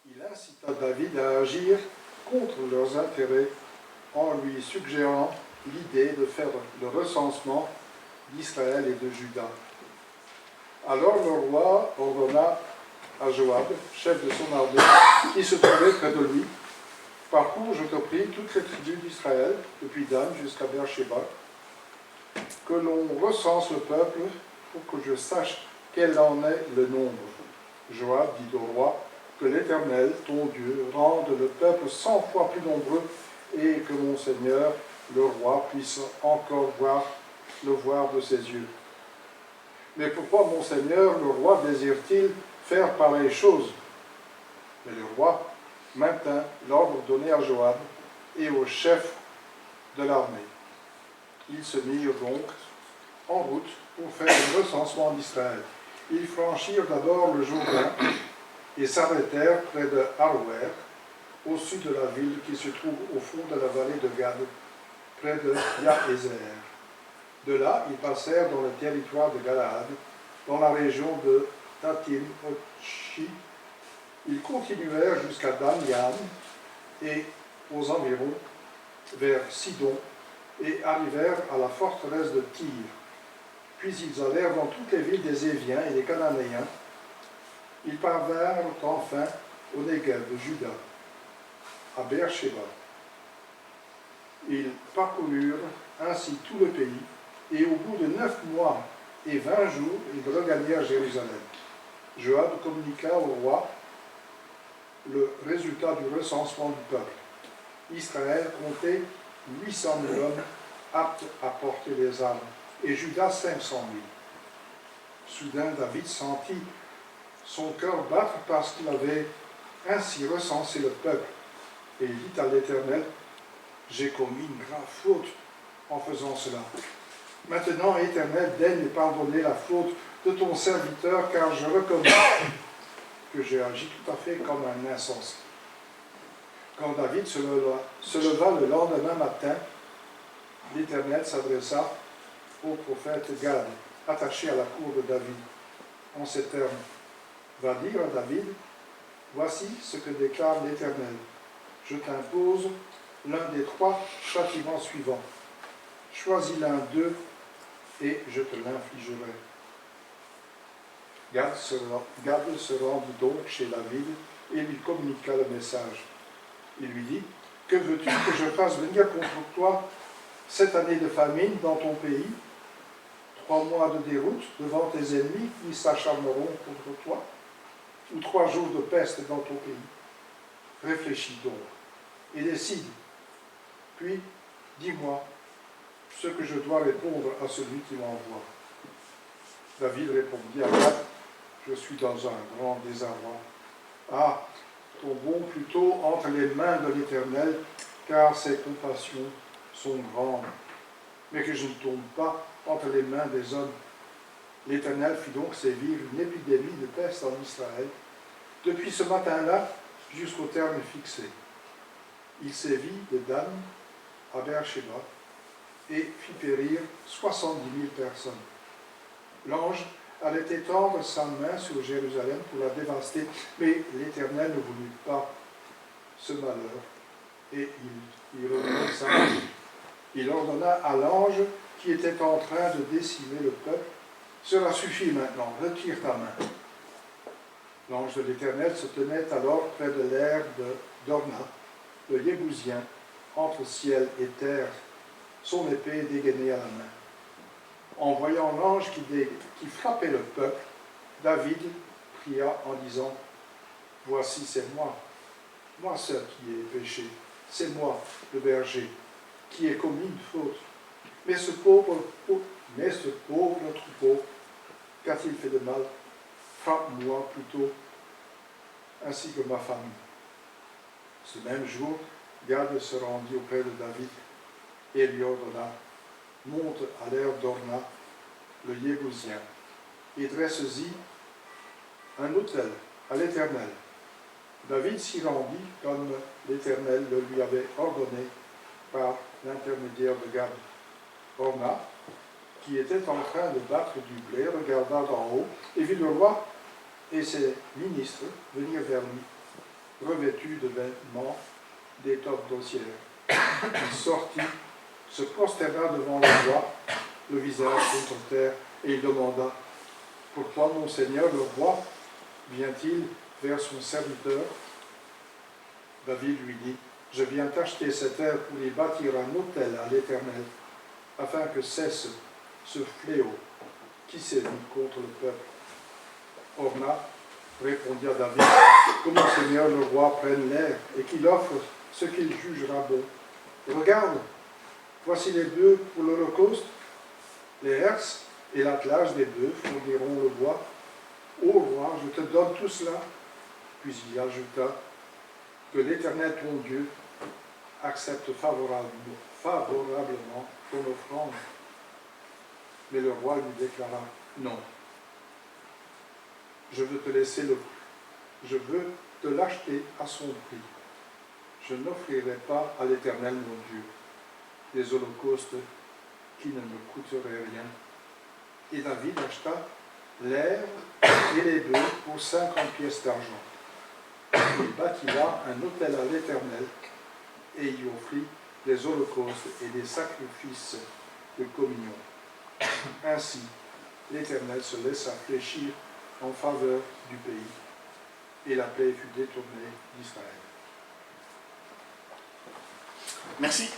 il incita David à agir contre leurs intérêts en lui suggérant l'idée de faire le recensement d'Israël et de Juda. Alors le roi ordonna à Joab, chef de son armée, qui se trouvait près de lui, « Parcours, je te prie, toutes les tribus d'Israël, depuis Dan jusqu'à Beersheba, que l'on recense le peuple pour que je sache quel en est le nombre. » Joab dit au roi, « Que l'Éternel, ton Dieu, rende le peuple 100 fois plus nombreux et que mon Seigneur, le roi, puisse encore le voir de ses yeux. » Mais pourquoi mon Seigneur, le roi, désire-t-il faire pareille chose? Mais le roi maintint l'ordre donné à Joab et au chef de l'armée. Ils se mirent donc en route pour faire le recensement d'Israël. Ils franchirent d'abord le Jourdain et s'arrêtèrent près de Aroer, au sud de la ville qui se trouve au fond de la vallée de Gad, près de Yaézer. De là, ils passèrent dans le territoire de Galaad, dans la région de Tatim-Otchi. Ils continuèrent jusqu'à Dan-Yan et aux environs, vers Sidon, et arrivèrent à la forteresse de Tyr. Puis ils allèrent dans toutes les villes des Éviens et des Cananéens. Ils parvinrent enfin au Negev de Juda, à Beersheba. Ils parcoururent ainsi tout le pays, et au bout de 9 mois et 20 jours, ils regagnèrent Jérusalem. Joab communiqua au roi le résultat du recensement du peuple. Israël comptait 800 000 hommes aptes à porter les armes, et Juda 500 000. Soudain, David sentit son cœur battre parce qu'il avait ainsi recensé le peuple. Et il dit à l'Éternel, « J'ai commis une grave faute en faisant cela. Maintenant, Éternel, daigne pardonner la faute de ton serviteur, car je reconnais que j'ai agi tout à fait comme un insensé. » Quand David se leva le lendemain matin, l'Éternel s'adressa au prophète Gad, attaché à la cour de David, en ces termes. Va dire à David, voici ce que déclare l'Éternel. Je t'impose l'un des 3 châtiments suivants. Choisis l'un d'eux et je te l'infligerai. Gad se rendit donc chez David et lui communiqua le message. Il lui dit, que veux-tu que je fasse venir contre toi cette année de famine dans ton pays, 3 mois de déroute devant tes ennemis qui s'acharneront contre toi, ou 3 jours de peste dans ton pays? Réfléchis donc et décide. Puis, dis-moi ce que je dois répondre à celui qui m'envoie. David répondit à Gad, je suis dans un grand désarroi. Ah, tombons plutôt entre les mains de l'Éternel, car ses compassions sont grandes. Mais que je ne tombe pas entre les mains des hommes. L'Éternel fit donc sévir une épidémie de peste en Israël, depuis ce matin-là jusqu'au terme fixé. Il sévit de Dan à Beersheba et fit périr 70 000 personnes. L'ange allait étendre sa main sur Jérusalem pour la dévaster, mais l'Éternel ne voulut pas ce malheur, et il ordonna à l'ange qui était en train de décimer le peuple, « Cela suffit maintenant, retire ta main. » L'ange de l'Éternel se tenait alors près de l'aire d'Orna, le Yébousien, entre ciel et terre, son épée dégainée à la main. En voyant l'ange qui frappait le peuple, David pria en disant, « Voici, c'est moi seul qui ai péché, c'est moi, le berger, qui ai commis une faute. Mais ce pauvre troupeau, qu'a-t-il fait de mal? Frappe-moi plutôt, ainsi que ma famille. » Ce même jour, Gad se rendit auprès de David et lui ordonna, « Monte à l'aire d'Orna, le Yébousien, et dresse-y un autel à l'Éternel. » David s'y rendit comme l'Éternel le lui avait ordonné par l'intermédiaire de Gad. Orna, qui était en train de battre du blé, regarda d'en haut et vit le roi et ses ministres venir vers lui, revêtus de vêtements d'étoffe d'osière. Il sortit, se prosterna devant le roi, le visage contre terre, et il demanda, « Pourquoi mon Seigneur le roi vient-il vers son serviteur? » David lui dit, « Je viens t'acheter cette terre pour y bâtir un autel à l'Éternel, afin que cesse ce fléau qui sévit contre le peuple. » Orna répondit à David, « Que mon Seigneur le roi prenne l'air et qu'il offre ce qu'il jugera bon. Regarde, voici les bœufs pour l'Holocauste, les herses et l'attelage des bœufs fourniront le bois. Ô roi, je te donne tout cela. » Puis il ajouta, « Que l'Éternel ton Dieu accepte favorablement ton offrande. » Mais le roi lui déclara, « Non, je veux te laisser je veux te l'acheter à son prix. Je n'offrirai pas à l'Éternel mon Dieu des holocaustes qui ne me coûteraient rien. Et David acheta l'herbe et les bœufs pour 50 pièces d'argent. Il bâtit là un autel à l'Éternel et y offrit des holocaustes et des sacrifices de communion. Ainsi, l'Éternel se laissa fléchir en faveur du pays, et la paix fut détournée d'Israël. Merci.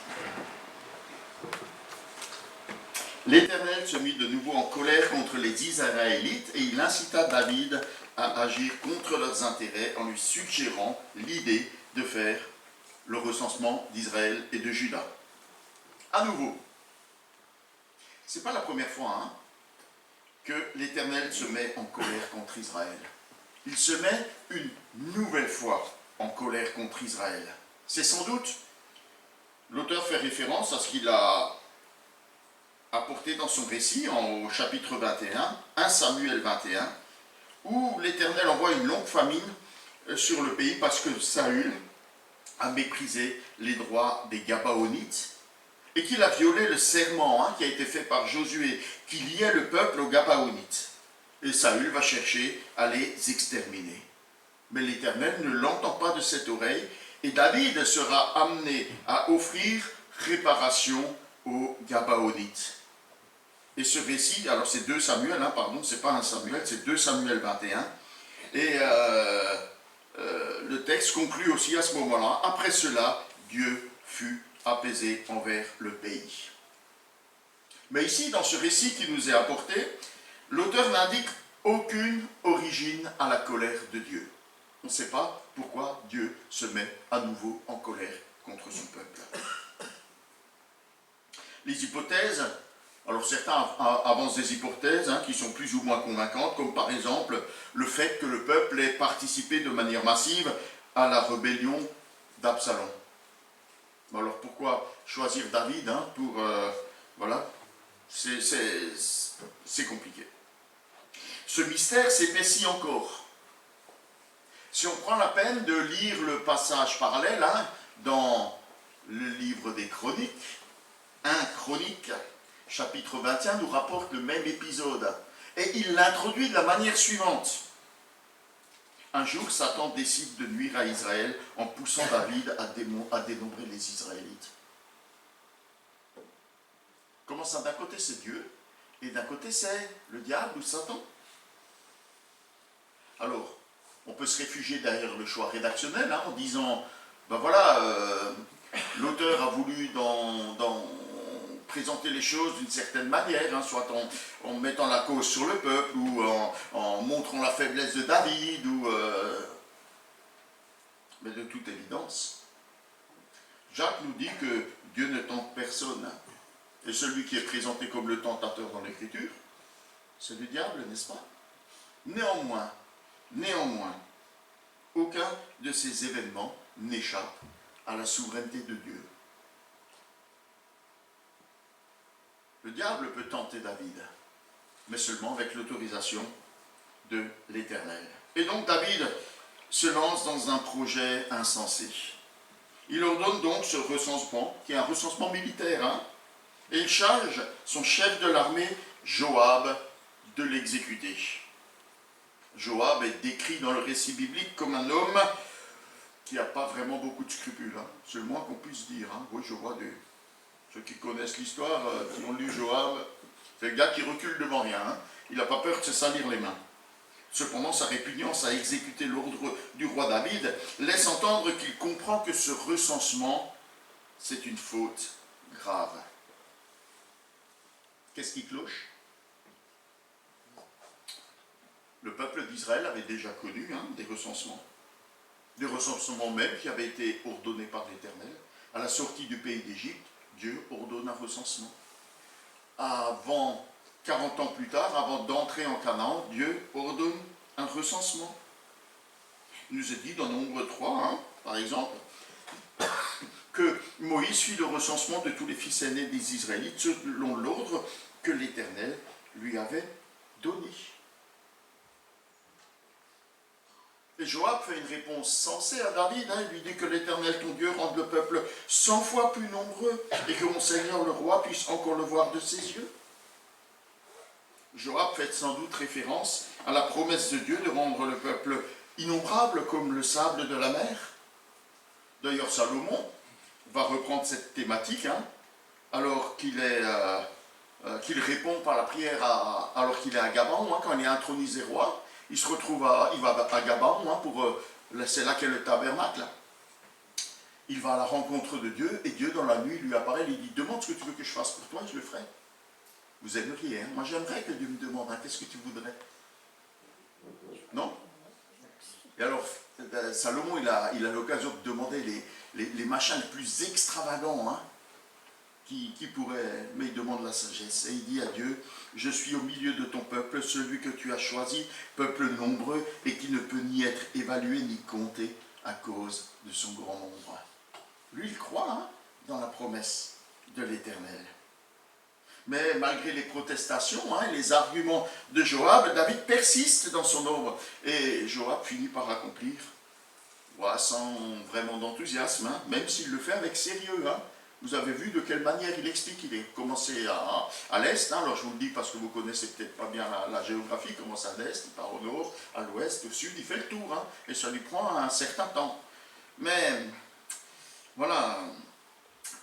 L'Éternel se mit de nouveau en colère contre les Israélites et il incita David à agir contre leurs intérêts en lui suggérant l'idée de faire le recensement d'Israël et de Juda. À nouveau, c'est pas la première fois que l'Éternel se met en colère contre Israël. Il se met une nouvelle fois en colère contre Israël. C'est sans doute, l'auteur fait référence à ce qu'il a apporté dans son récit au chapitre 21, 1 Samuel 21, où l'Éternel envoie une longue famine sur le pays parce que Saül a méprisé les droits des Gabaonites et qu'il a violé le serment qui a été fait par Josué, qui liait le peuple aux Gabaonites. Et Saül va chercher à les exterminer. Mais l'Éternel ne l'entend pas de cette oreille et David sera amené à offrir réparation aux Gabaonites. Et ce récit, alors c'est 2 Samuel, c'est pas 1 Samuel, c'est 2 Samuel 21. Et le texte conclut aussi à ce moment-là. Après cela, Dieu fut apaisé envers le pays. Mais ici, dans ce récit qui nous est apporté, l'auteur n'indique aucune origine à la colère de Dieu. On ne sait pas pourquoi Dieu se met à nouveau en colère contre son peuple. Les hypothèses, alors certains avancent des hypothèses qui sont plus ou moins convaincantes, comme par exemple le fait que le peuple ait participé de manière massive à la rébellion d'Absalom. Alors pourquoi choisir David pour... voilà, c'est compliqué. Ce mystère s'épaissit encore. Si on prend la peine de lire le passage parallèle dans le livre des Chroniques, 1 Chronique, chapitre 21, nous rapporte le même épisode. Et il l'introduit de la manière suivante. Un jour, Satan décide de nuire à Israël en poussant David à dénombrer les Israélites. Comment ça? D'un côté, c'est Dieu, et d'un côté, c'est le diable ou Satan. Alors, on peut se réfugier derrière le choix rédactionnel en disant, ben voilà, l'auteur a voulu présenter les choses d'une certaine manière, soit en mettant la cause sur le peuple, ou en montrant la faiblesse de David, mais de toute évidence, Jacques nous dit que Dieu ne tente personne. Et celui qui est présenté comme le tentateur dans l'Écriture, c'est le diable, n'est-ce pas? Néanmoins, aucun de ces événements n'échappe à la souveraineté de Dieu. Le diable peut tenter David, mais seulement avec l'autorisation de l'Éternel. Et donc David se lance dans un projet insensé. Il ordonne donc ce recensement, qui est un recensement militaire, et il charge son chef de l'armée, Joab, de l'exécuter. Joab est décrit dans le récit biblique comme un homme qui n'a pas vraiment beaucoup de scrupules. C'est le moins qu'on puisse dire. Oui, je vois ceux qui connaissent l'histoire, qui ont lu Joab, c'est le gars qui recule devant rien. Il n'a pas peur de se salir les mains. Cependant, sa répugnance à exécuter l'ordre du roi David laisse entendre qu'il comprend que ce recensement, c'est une faute grave. Qu'est-ce qui cloche? Le peuple d'Israël avait déjà connu des recensements même qui avaient été ordonnés par l'Éternel. À la sortie du pays d'Égypte, Dieu ordonne un recensement. 40 ans plus tard, avant d'entrer en Canaan, Dieu ordonne un recensement. Il nous est dit dans Nombre 3, par exemple, que Moïse fit le recensement de tous les fils aînés des Israélites selon l'ordre que l'Éternel lui avait donné. Et Joab fait une réponse sensée à David. Il lui dit que l'Éternel, ton Dieu, rende le peuple 100 fois plus nombreux et que mon Seigneur le roi puisse encore le voir de ses yeux. Joab fait sans doute référence à la promesse de Dieu de rendre le peuple innombrable comme le sable de la mer. D'ailleurs, Salomon va reprendre cette thématique, alors qu'il répond par la prière alors qu'il est à Gabaon, quand il est intronisé roi. Il se retrouve il va à Gabaon, c'est là qu'est le tabernacle. Il va à la rencontre de Dieu, et Dieu dans la nuit lui apparaît, lui dit, demande ce que tu veux que je fasse pour toi, et je le ferai. Vous aimeriez, moi j'aimerais que Dieu me demande, qu'est-ce que tu voudrais? Non? Et alors, Salomon, il a l'occasion de demander les machins les plus extravagants, qui pourrait, mais il demande la sagesse. Et il dit à Dieu, je suis au milieu de ton peuple, celui que tu as choisi, peuple nombreux, et qui ne peut ni être évalué ni compté à cause de son grand nombre. Lui, il croit dans la promesse de l'Éternel. Mais malgré les protestations et les arguments de Joab, David persiste dans son œuvre. Et Joab finit par l'accomplir, sans vraiment d'enthousiasme, même s'il le fait avec sérieux. Vous avez vu de quelle manière il explique. Il est commencé à l'est. Alors je vous le dis parce que vous connaissez peut-être pas bien la géographie. Il commence à l'est, il part au nord, à l'ouest, au sud. Il fait le tour. Et ça lui prend un certain temps. Mais voilà,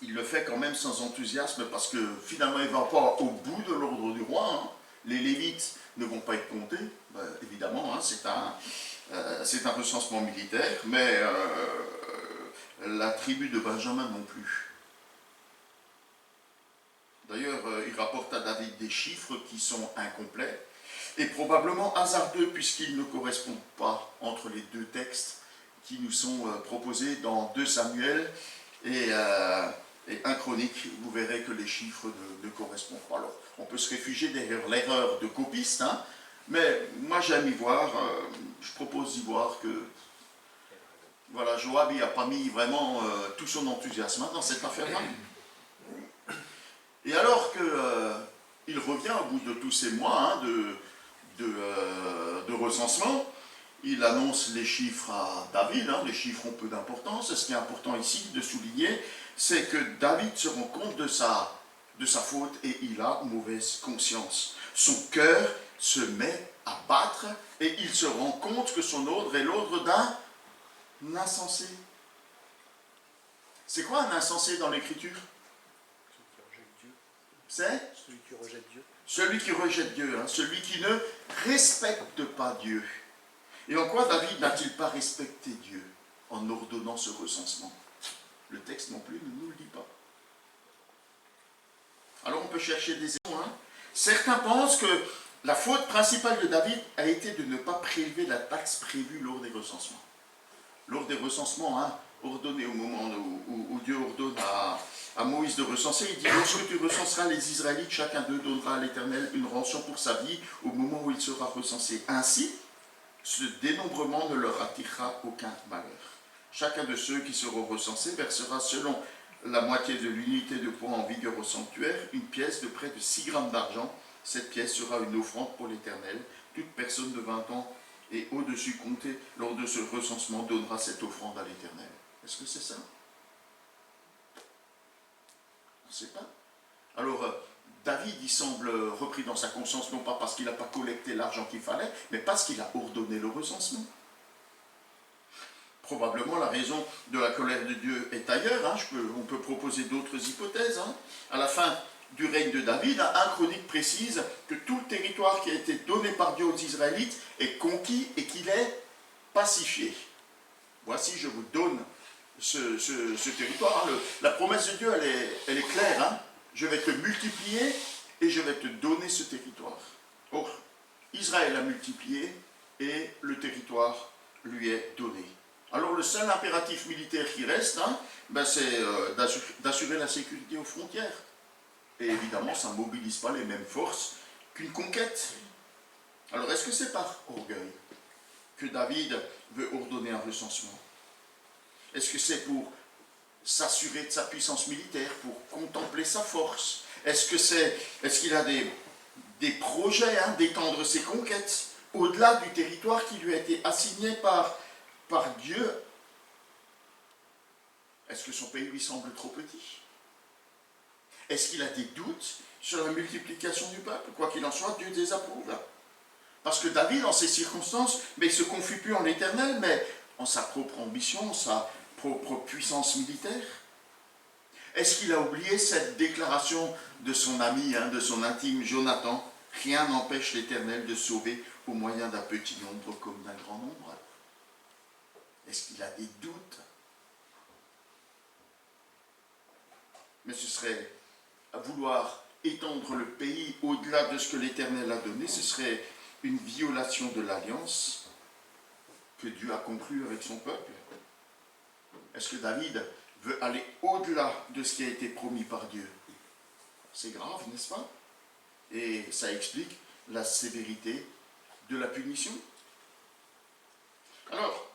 il le fait quand même sans enthousiasme parce que finalement il ne va pas au bout de l'ordre du roi. Les Lévites ne vont pas être comptés. Évidemment, c'est un recensement militaire. Mais la tribu de Benjamin non plus. D'ailleurs, il rapporte à David des chiffres qui sont incomplets et probablement hasardeux puisqu'ils ne correspondent pas entre les deux textes qui nous sont proposés dans 2 Samuel et 1 Chronique. Vous verrez que les chiffres ne correspondent pas. Alors, on peut se réfugier derrière l'erreur de copiste, mais moi j'aime y voir, je propose d'y voir que voilà, Joab n'a pas mis vraiment tout son enthousiasme dans cette affaire-là. Et alors qu'il revient au bout de tous ces mois de recensement, il annonce les chiffres à David. Les chiffres ont peu d'importance. Ce qui est important ici de souligner, c'est que David se rend compte de sa faute et il a mauvaise conscience. Son cœur se met à battre et il se rend compte que son ordre est l'ordre d'un insensé. C'est quoi un insensé dans l'Écriture? C'est Celui qui rejette Dieu. Celui qui rejette Dieu, celui qui ne respecte pas Dieu. Et en quoi David n'a-t-il pas respecté Dieu en ordonnant ce recensement? Le texte non plus ne nous le dit pas. Alors on peut chercher des exemples. Certains pensent que la faute principale de David a été de ne pas prélever la taxe prévue lors des recensements. Lors des recensements ordonnés au moment où Dieu ordonne à Moïse de recenser, il dit, lorsque tu recenseras les Israélites, chacun d'eux donnera à l'Éternel une rançon pour sa vie au moment où il sera recensé. Ainsi, ce dénombrement ne leur attirera aucun malheur. Chacun de ceux qui seront recensés versera selon la moitié de l'unité de poids en vigueur au sanctuaire une pièce de près de 6 grammes d'argent. Cette pièce sera une offrande pour l'Éternel. Toute personne de 20 ans et au-dessus comptée lors de ce recensement donnera cette offrande à l'Éternel. Est-ce que c'est ça? On ne sait pas. Alors, David, il semble repris dans sa conscience, non pas parce qu'il n'a pas collecté l'argent qu'il fallait, mais parce qu'il a ordonné le recensement. Probablement la raison de la colère de Dieu est ailleurs. On peut proposer d'autres hypothèses. À la fin du règne de David, 1 Chronique précise que tout le territoire qui a été donné par Dieu aux Israélites est conquis et qu'il est pacifié. Voici, je vous donne ce territoire. La promesse de Dieu, elle est claire. Je vais te multiplier et je vais te donner ce territoire. Or, Israël a multiplié et le territoire lui est donné. Alors le seul impératif militaire qui reste, c'est d'assurer la sécurité aux frontières. Et évidemment, ça ne mobilise pas les mêmes forces qu'une conquête. Alors est-ce que c'est par orgueil que David veut ordonner un recensement? Est-ce que c'est pour s'assurer de sa puissance militaire, pour contempler sa force? Est-ce qu'il a des projets d'étendre ses conquêtes au-delà du territoire qui lui a été assigné par par Dieu, est-ce que son pays lui semble trop petit? Est-ce qu'il a des doutes sur la multiplication du peuple? Quoi qu'il en soit, Dieu désapprouve. Parce que David, en ces circonstances, mais il ne se confie plus en l'Éternel, mais en sa propre ambition, sa propre puissance militaire. Est-ce qu'il a oublié cette déclaration de son ami, de son intime Jonathan? Rien n'empêche l'Éternel de sauver au moyen d'un petit nombre comme d'un grand nombre. Est-ce qu'il a des doutes? Mais ce serait à vouloir étendre le pays au-delà de ce que l'Éternel a donné, ce serait une violation de l'alliance que Dieu a conclue avec son peuple. Est-ce que David veut aller au-delà de ce qui a été promis par Dieu? C'est grave, n'est-ce pas? Et ça explique la sévérité de la punition. Alors,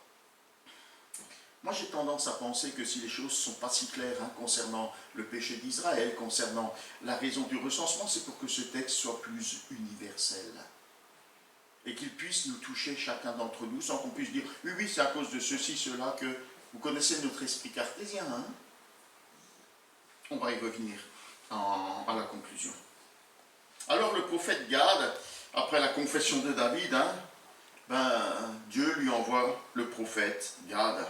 moi j'ai tendance à penser que si les choses ne sont pas si claires concernant le péché d'Israël, concernant la raison du recensement, c'est pour que ce texte soit plus universel. Et qu'il puisse nous toucher chacun d'entre nous, sans qu'on puisse dire « Oui, oui, c'est à cause de ceci, cela que... » Vous connaissez notre esprit cartésien, hein? On va y revenir à la conclusion. Alors le prophète Gad, après la confession de David, Dieu lui envoie le prophète Gad.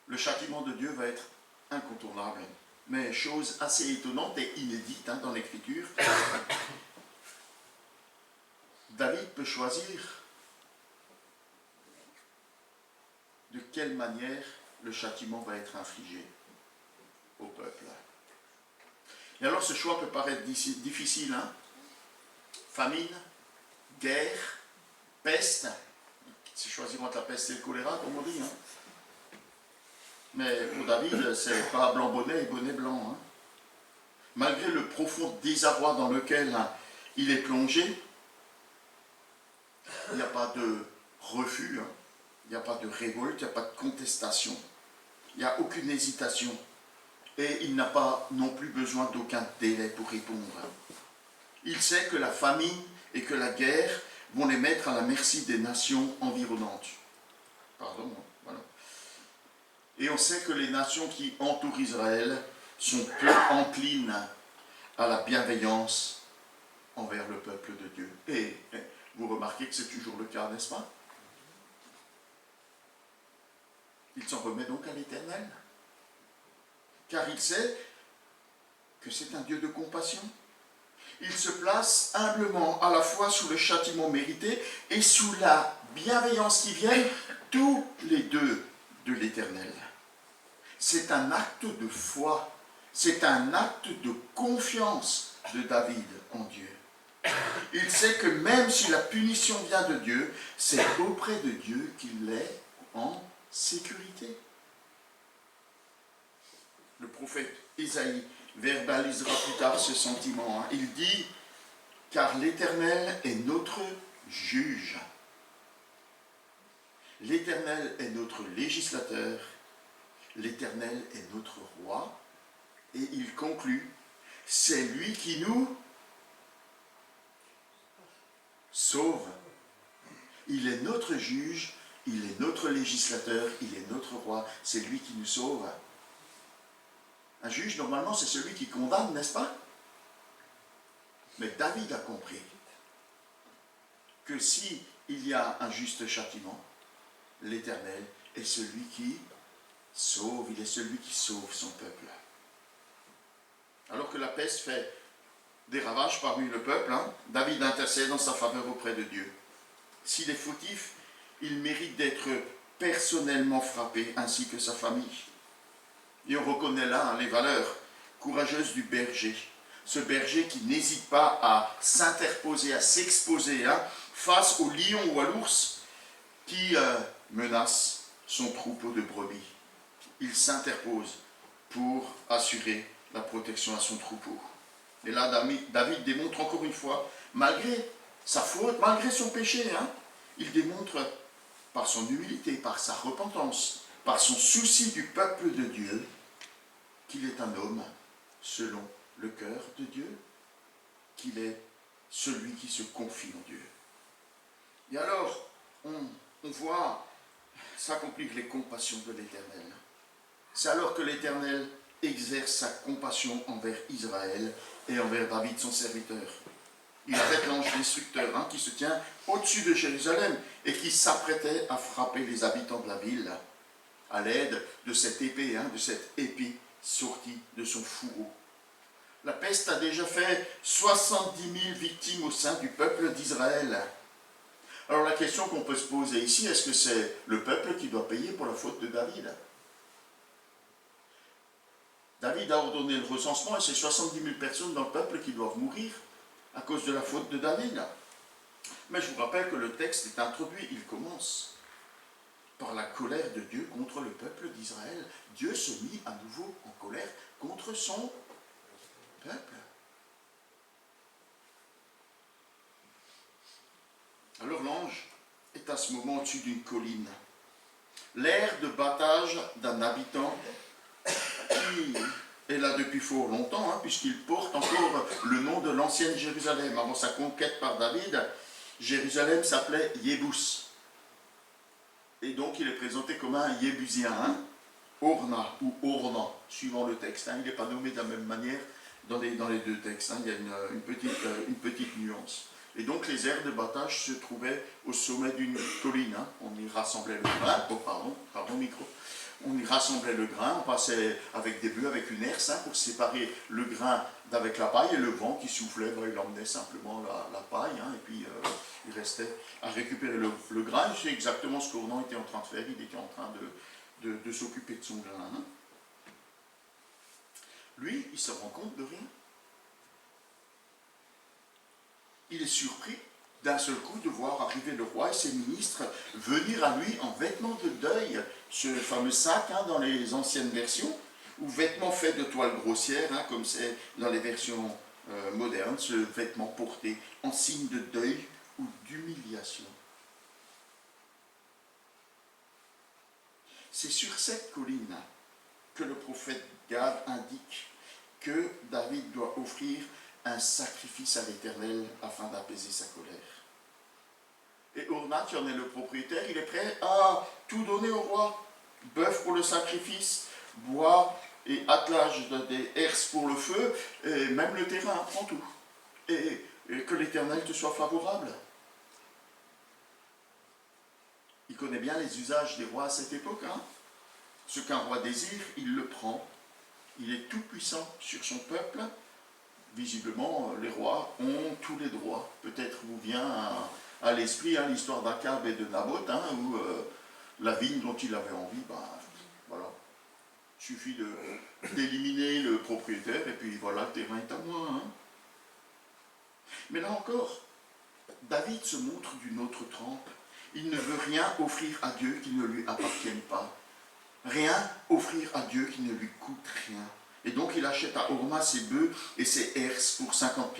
Le châtiment de Dieu va être incontournable, mais chose assez étonnante et inédite dans l'Écriture, David peut choisir de quelle manière le châtiment va être infligé au peuple. Et alors ce choix peut paraître difficile. Famine, guerre, peste. C'est choisir entre la peste et le choléra, comme on dit. Mais pour David, c'est pas blanc bonnet et bonnet blanc. Malgré le profond désarroi dans lequel il est plongé, il n'y a pas de refus, il n'y a pas de révolte, il n'y a pas de contestation, il n'y a aucune hésitation. Et il n'a pas non plus besoin d'aucun délai pour répondre. Il sait que la famine et que la guerre vont les mettre à la merci des nations environnantes. Pardon, voilà. Et on sait que les nations qui entourent Israël sont peu enclines à la bienveillance envers le peuple de Dieu. Et vous remarquez que c'est toujours le cas, n'est-ce pas? Il s'en remet donc à l'Éternel, car il sait que c'est un Dieu de compassion. Il se place humblement à la fois sous le châtiment mérité et sous la bienveillance qui vient tous les deux de l'Éternel. C'est un acte de foi, c'est un acte de confiance de David en Dieu. Il sait que même si la punition vient de Dieu, c'est auprès de Dieu qu'il est en sécurité. Le prophète Ésaïe verbalisera plus tard ce sentiment. Il dit « Car l'Éternel est notre juge. L'Éternel est notre législateur. L'Éternel est notre roi. » Et il conclut « C'est lui qui nous sauve. Il est notre juge, il est notre législateur, il est notre roi. C'est lui qui nous sauve. » Un juge, normalement, c'est celui qui condamne, n'est-ce pas? Mais David a compris que si il y a un juste châtiment, l'Éternel est celui qui sauve, il est celui qui sauve son peuple. Alors que la peste fait des ravages parmi le peuple, David intercède en sa faveur auprès de Dieu. S'il est fautif, il mérite d'être personnellement frappé, ainsi que sa famille. Et on reconnaît là les valeurs courageuses du berger. Ce berger qui n'hésite pas à s'interposer, à s'exposer face au lion ou à l'ours qui menace son troupeau de brebis. Il s'interpose pour assurer la protection à son troupeau. Et là, David démontre encore une fois, malgré sa faute, malgré son péché, il démontre par son humilité, par sa repentance, par son souci du peuple de Dieu, qu'il est un homme selon le cœur de Dieu, qu'il est celui qui se confie en Dieu. Et alors, on voit s'accomplir les compassions de l'Éternel. C'est alors que l'Éternel exerce sa compassion envers Israël et envers David, son serviteur. Il arrête l'ange destructeur qui se tient au-dessus de Jérusalem et qui s'apprêtait à frapper les habitants de la ville à l'aide de cette épée, de cette épée sortie de son fourreau. La peste a déjà fait 70 000 victimes au sein du peuple d'Israël. Alors la question qu'on peut se poser ici, est-ce que c'est le peuple qui doit payer pour la faute de David? David a ordonné le recensement et c'est 70 000 personnes dans le peuple qui doivent mourir à cause de la faute de David. Mais je vous rappelle que le texte est introduit, il commence par la colère de Dieu contre le peuple d'Israël. Dieu se mit à nouveau en colère contre son peuple. Alors l'ange est à ce moment au-dessus d'une colline. L'aire de battage d'un habitant qui est là depuis fort longtemps, puisqu'il porte encore le nom de l'ancienne Jérusalem. Avant sa conquête par David, Jérusalem s'appelait Yébus. Et donc il est présenté comme un Yébusien, Orna ou Orna, suivant le texte. Il n'est pas nommé de la même manière dans les deux textes. Il y a une petite nuance. Et donc les aires de battage se trouvaient au sommet d'une colline. On y rassemblait le grain. Pardon, micro. On y rassemblait le grain, on passait avec des bœufs, avec une herse, pour séparer le grain d'avec la paille, et le vent qui soufflait, il emmenait simplement la paille, et puis il restait à récupérer le grain. C'est exactement ce qu'Ornan était en train de faire, il était en train de s'occuper de son grain. Lui, il se rend compte de rien. Il est surpris d'un seul coup de voir arriver le roi et ses ministres venir à lui en vêtements de deuil, ce fameux sac dans les anciennes versions, ou vêtements faits de toile grossière, comme c'est dans les versions modernes, ce vêtement porté en signe de deuil ou d'humiliation. C'est sur cette colline que le prophète Gad indique que David doit offrir un sacrifice à l'Éternel afin d'apaiser sa colère. Et Orna, qui en est le propriétaire, il est prêt à tout donner au roi. Bœuf pour le sacrifice, bois et attelage des herses pour le feu, et même le terrain, prend tout. Et que l'Éternel te soit favorable. Il connaît bien les usages des rois à cette époque. Ce qu'un roi désire, il le prend. Il est tout puissant sur son peuple. Visiblement, les rois ont tous les droits. Peut-être vous vient à l'esprit l'histoire d'Akab et de Naboth, où la vigne dont il avait envie, voilà. Il suffit d'éliminer le propriétaire et puis voilà, le terrain est à moi. Mais là encore, David se montre d'une autre trempe. Il ne veut rien offrir à Dieu qui ne lui appartienne pas. Rien offrir à Dieu qui ne lui coûte rien. Et donc il achète à Orma ses bœufs et ses herses pour 50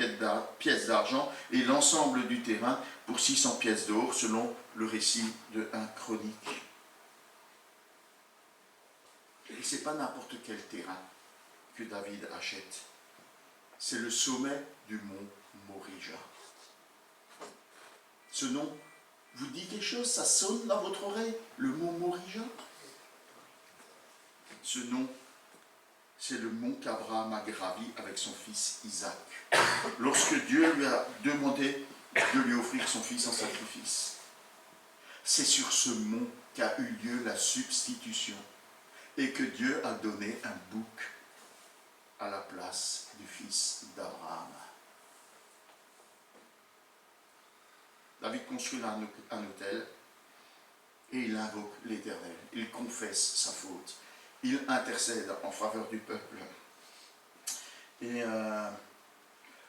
pièces d'argent et l'ensemble du terrain pour 600 pièces d'or, selon le récit de 1 Chronique. Et ce n'est pas n'importe quel terrain que David achète. C'est le sommet du mont Morija. Ce nom vous dit quelque chose? Ça sonne dans votre oreille? Le mont Morija? Ce nom, c'est le mont qu'Abraham a gravi avec son fils Isaac, lorsque Dieu lui a demandé de lui offrir son fils en sacrifice. C'est sur ce mont qu'a eu lieu la substitution et que Dieu a donné un bouc à la place du fils d'Abraham. David construit un autel et il invoque l'Éternel. Il confesse sa faute. Il intercède en faveur du peuple. Et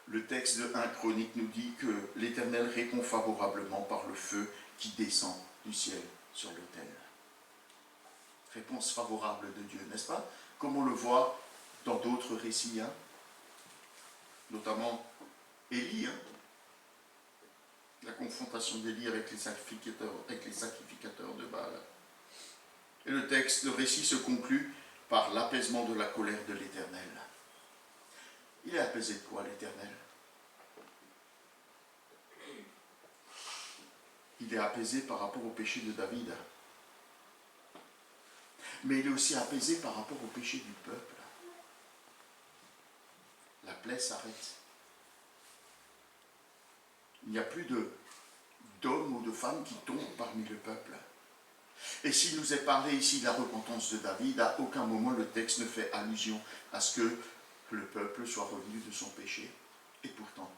le texte de 1 Chronique nous dit que l'Éternel répond favorablement par le feu qui descend du ciel sur l'autel. Réponse favorable de Dieu, n'est-ce pas? Comme on le voit dans d'autres récits, notamment Élie, la confrontation d'Élie avec les sacrificateurs de Baal. Et le récit se conclut par l'apaisement de la colère de l'Éternel. Il est apaisé de quoi, l'Éternel? il est apaisé par rapport au péché de David. Mais il est aussi apaisé par rapport au péché du peuple. La plaie s'arrête. Il n'y a plus d'hommes ou de femmes qui tombent parmi le peuple. Et s'il nous est parlé ici de la repentance de David, à aucun moment le texte ne fait allusion à ce que le peuple soit revenu de son péché. Et pourtant,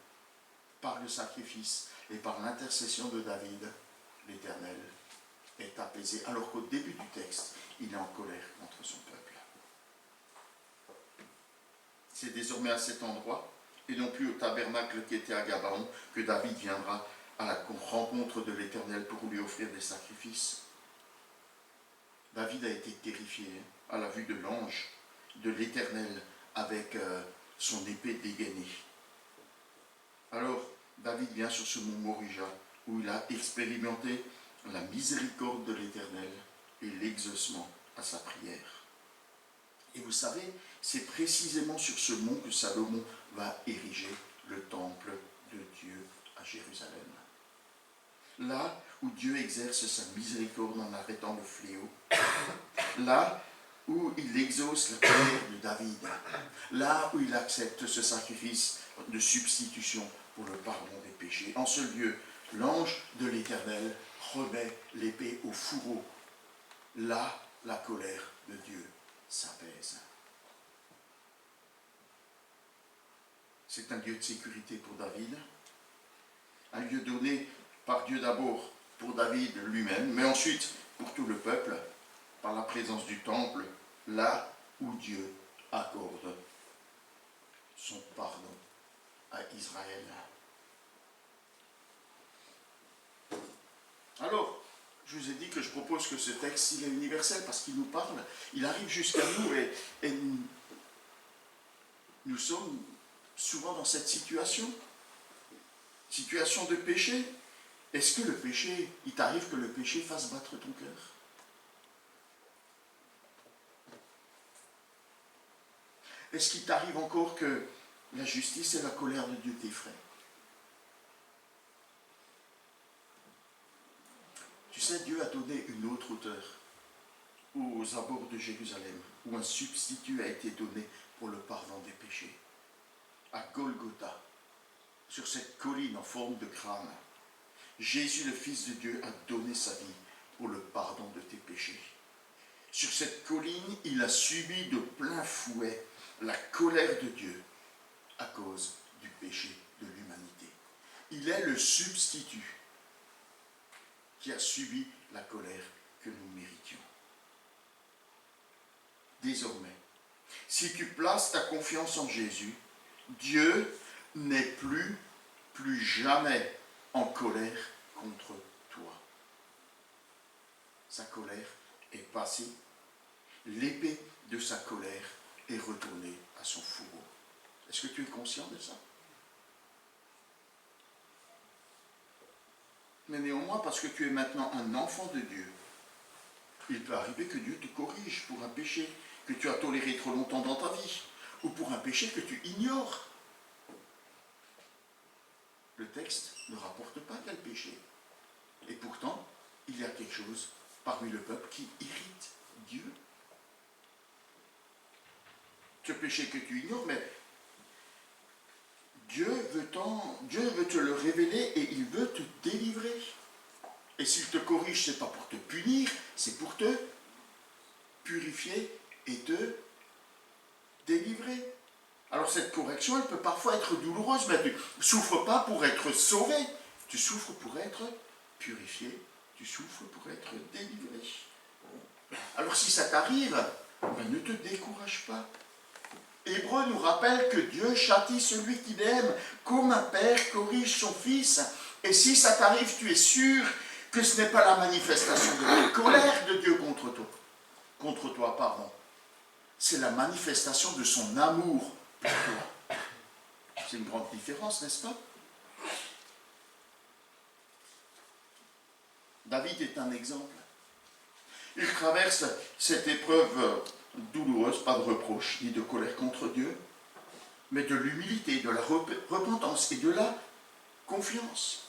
par le sacrifice et par l'intercession de David, l'Éternel est apaisé, alors qu'au début du texte, il est en colère contre son peuple. C'est désormais à cet endroit, et non plus au tabernacle qui était à Gabaon, que David viendra à la rencontre de l'Éternel pour lui offrir des sacrifices. David a été terrifié à la vue de l'ange de l'Éternel avec son épée dégainée. Alors, David vient sur ce mont Morija, où il a expérimenté la miséricorde de l'Éternel et l'exaucement à sa prière. Et vous savez, c'est précisément sur ce mont que Salomon va ériger le temple de Dieu à Jérusalem. Là où Dieu exerce sa miséricorde en arrêtant le fléau, là où il exauce la prière de David, là où il accepte ce sacrifice de substitution pour le pardon des péchés. En ce lieu, l'ange de l'Éternel remet l'épée au fourreau. Là, la colère de Dieu s'apaise. C'est un lieu de sécurité pour David, un lieu donné par Dieu d'abord pour David lui-même, mais ensuite pour tout le peuple, par la présence du temple, là où Dieu accorde son pardon à Israël. Alors, je vous ai dit que je propose que ce texte, il est universel parce qu'il nous parle, il arrive jusqu'à nous et nous sommes souvent dans cette situation de péché. Est-ce que le péché, il t'arrive que le péché fasse battre ton cœur? Est-ce qu'il t'arrive encore que la justice et la colère de Dieu t'effraient? Tu sais, Dieu a donné une autre hauteur aux abords de Jérusalem, où un substitut a été donné pour le pardon des péchés. À Golgotha, sur cette colline en forme de crâne, Jésus, le Fils de Dieu, a donné sa vie pour le pardon de tes péchés. Sur cette colline, il a subi de plein fouet la colère de Dieu à cause du péché de l'humanité. Il est le substitut qui a subi la colère que nous méritions. Désormais, si tu places ta confiance en Jésus, Dieu n'est plus jamais en colère contre toi. Sa colère est passée, l'épée de sa colère est retournée à son fourreau. Est-ce que tu es conscient de ça? Mais néanmoins, parce que tu es maintenant un enfant de Dieu, il peut arriver que Dieu te corrige pour un péché que tu as toléré trop longtemps dans ta vie, ou pour un péché que tu ignores. Le texte ne rapporte pas quel péché. Et pourtant, il y a quelque chose parmi le peuple qui irrite Dieu. Ce péché que tu ignores, mais Dieu veut te le révéler et il veut te délivrer. Et s'il te corrige, ce n'est pas pour te punir, c'est pour te purifier et te délivrer. Alors cette correction, elle peut parfois être douloureuse, mais tu ne souffres pas pour être sauvé, tu souffres pour être purifié, tu souffres pour être délivré. Alors si ça t'arrive, ne te décourage pas. Hébreu nous rappelle que Dieu châtie celui qu'il aime, comme un père corrige son fils. Et si ça t'arrive, tu es sûr que ce n'est pas la manifestation de la colère de Dieu contre toi. C'est la manifestation de son amour pour toi. C'est une grande différence, n'est-ce pas? David est un exemple. Il traverse cette épreuve douloureuse, pas de reproche ni de colère contre Dieu, mais de l'humilité, de la repentance et de la confiance,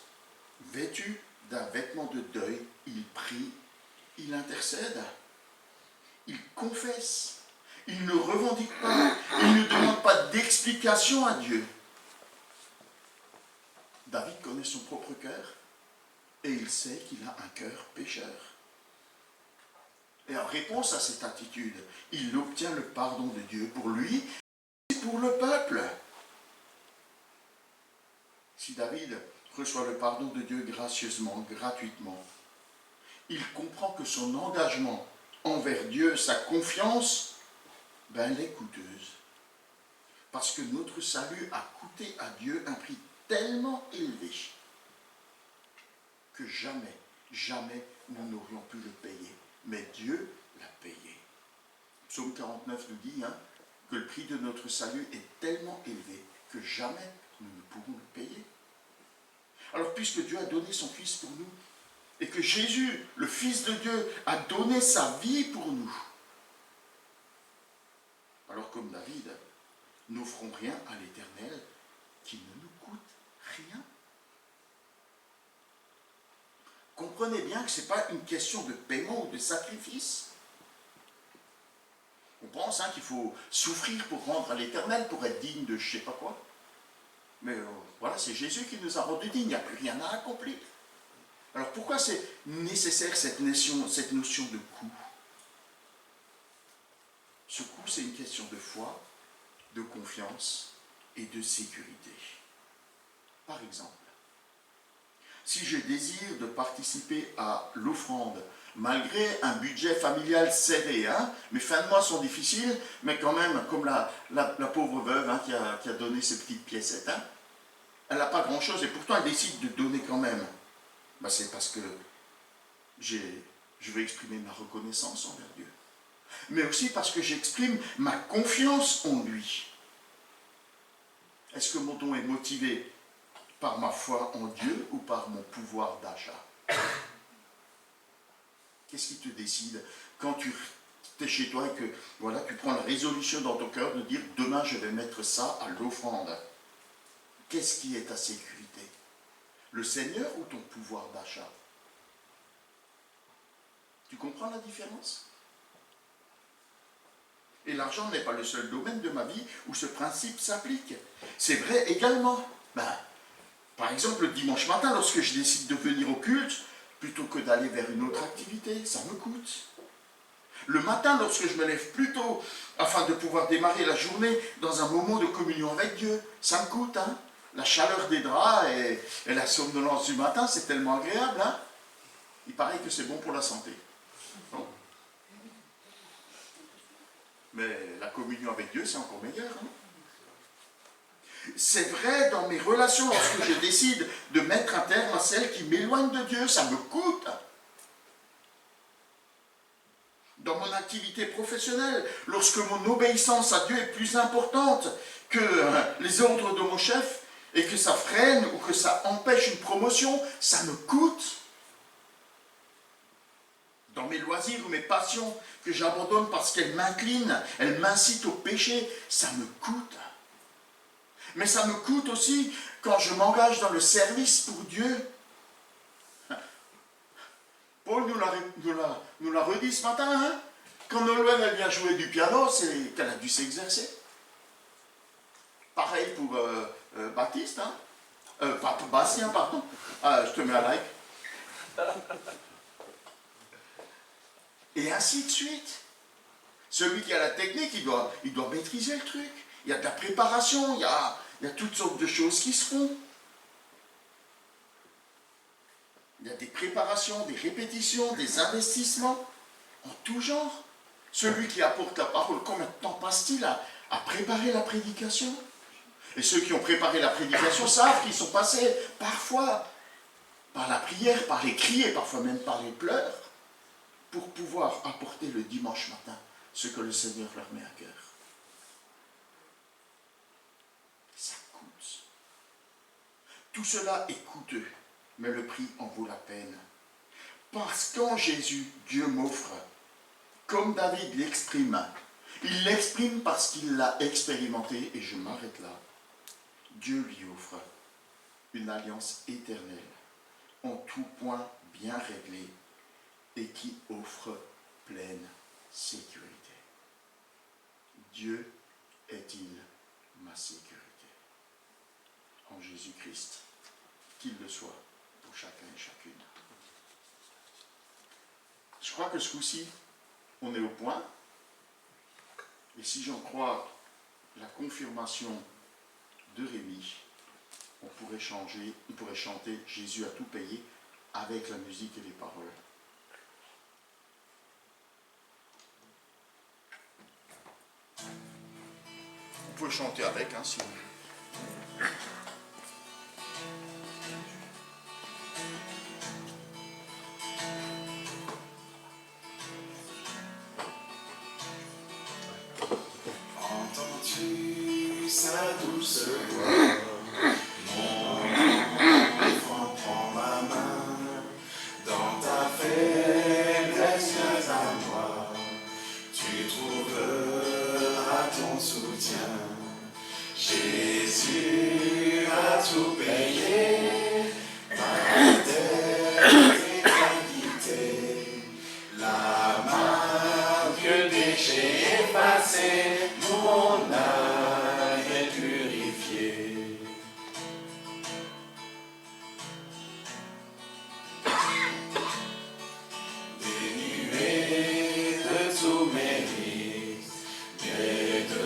vêtu d'un vêtement de deuil, il prie, il intercède, il confesse, il ne revendique pas, il ne demande pas d'explication à Dieu. David connaît son propre cœur et il sait qu'il a un cœur pécheur. Et en réponse à cette attitude, il obtient le pardon de Dieu pour lui et pour le peuple. Si David reçoit le pardon de Dieu gracieusement, gratuitement, il comprend que son engagement envers Dieu, sa confiance, elle est coûteuse. Parce que notre salut a coûté à Dieu un prix tellement élevé que jamais, jamais nous n'aurions pu le payer. Mais Dieu l'a payé. Psaume 49 nous dit que le prix de notre salut est tellement élevé que jamais nous ne pourrons le payer. Alors puisque Dieu a donné son Fils pour nous, et que Jésus, le Fils de Dieu, a donné sa vie pour nous, alors comme David, n'offrons rien à l'Éternel qui ne nous coûte rien. Comprenez bien que ce n'est pas une question de paiement ou de sacrifice. On pense qu'il faut souffrir pour rendre à l'Éternel, pour être digne de je ne sais pas quoi. Mais voilà, c'est Jésus qui nous a rendus dignes, il n'y a plus rien à accomplir. Alors pourquoi c'est nécessaire cette notion de coût? Ce coût, c'est une question de foi, de confiance et de sécurité. Par exemple, si je désire de participer à l'offrande, malgré un budget familial serré, mes fins de mois sont difficiles, mais quand même, comme la pauvre veuve qui a donné ses petites piécettes, elle n'a pas grand-chose et pourtant elle décide de donner quand même. C'est parce que je veux exprimer ma reconnaissance envers Dieu, mais aussi parce que j'exprime ma confiance en lui. Est-ce que mon don est motivé par ma foi en Dieu ou par mon pouvoir d'achat? Qu'est-ce qui te décide quand tu es chez toi et que tu prends la résolution dans ton cœur de dire demain je vais mettre ça à l'offrande? Qu'est-ce qui est ta sécurité? Le Seigneur ou ton pouvoir d'achat? Tu comprends la différence? Et l'argent n'est pas le seul domaine de ma vie où ce principe s'applique. C'est vrai également. Par exemple, le dimanche matin, lorsque je décide de venir au culte, plutôt que d'aller vers une autre activité, ça me coûte. Le matin, lorsque je me lève plus tôt, afin de pouvoir démarrer la journée dans un moment de communion avec Dieu, ça me coûte. La chaleur des draps et la somnolence du matin, c'est tellement agréable. Il paraît que c'est bon pour la santé. Bon. Mais la communion avec Dieu, c'est encore meilleur. C'est vrai dans mes relations, lorsque je décide de mettre un terme à celles qui m'éloignent de Dieu, ça me coûte. Dans mon activité professionnelle, lorsque mon obéissance à Dieu est plus importante que les ordres de mon chef, et que ça freine ou que ça empêche une promotion, ça me coûte. Dans mes loisirs ou mes passions que j'abandonne parce qu'elles m'inclinent, elles m'incitent au péché, ça me coûte. Mais ça me coûte aussi quand je m'engage dans le service pour Dieu. Paul nous l'a redit ce matin, quand Nolwenn elle vient jouer du piano, c'est qu'elle a dû s'exercer. Pareil pour Baptiste, Bastien, pardon. Je te mets un like. Et ainsi de suite. Celui qui a la technique, il doit maîtriser le truc. Il y a de la préparation, il y a toutes sortes de choses qui se font. Il y a des préparations, des répétitions, des investissements, en tout genre. Celui qui apporte la parole, combien de temps passe-t-il à préparer la prédication? Et ceux qui ont préparé la prédication savent qu'ils sont passés parfois par la prière, par les cris et parfois même par les pleurs pour pouvoir apporter le dimanche matin ce que le Seigneur leur met à cœur. Ça coûte. Tout cela est coûteux, mais le prix en vaut la peine. Parce qu'en Jésus, Dieu m'offre, comme David l'exprime, il l'exprime parce qu'il l'a expérimenté, et je m'arrête là. Dieu lui offre une alliance éternelle, en tout point bien réglé et qui offre pleine sécurité. Dieu est-il ma sécurité? En Jésus-Christ, qu'il le soit pour chacun et chacune. Je crois que ce coup-ci, on est au point. Et si j'en crois la confirmation de Rémi, on pourrait chanter Jésus a tout payé avec la musique et les paroles. Vous pouvez chanter avec, hein, si vous voulez. Entends-tu sa douce voix? Mon enfant, prends ma main dans ta faiblesse à moi. Tu trouveras ton soutien. Jésus a tout payé, ma dette est acquittée. La marque péché effacée, mon âme est purifiée. Dénué de tout mérite, mais de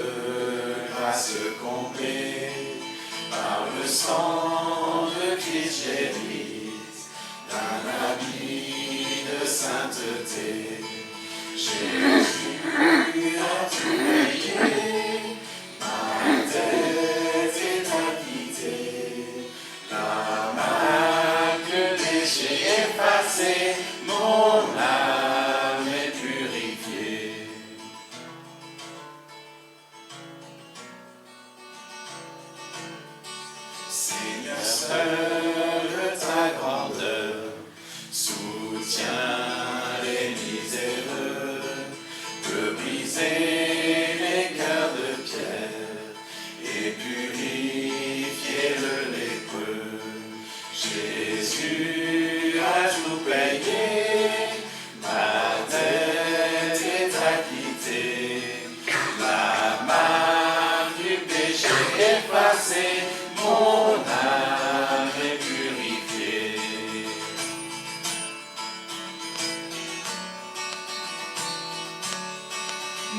grâce comblée, par le sang de Christ j'hérite d'un habit de sainteté. Jésus a tout payé, ma dette est acquittée. La marque péché effacée, mon âme est purifiée. Seigneur, seule ta grandeur soutient les miséreux, peut briser les cœurs de pierre et purifier le lépreux. Jésus a tout payé, ma dette est acquittée. La marque du péché effacée, mon âme est purifiée.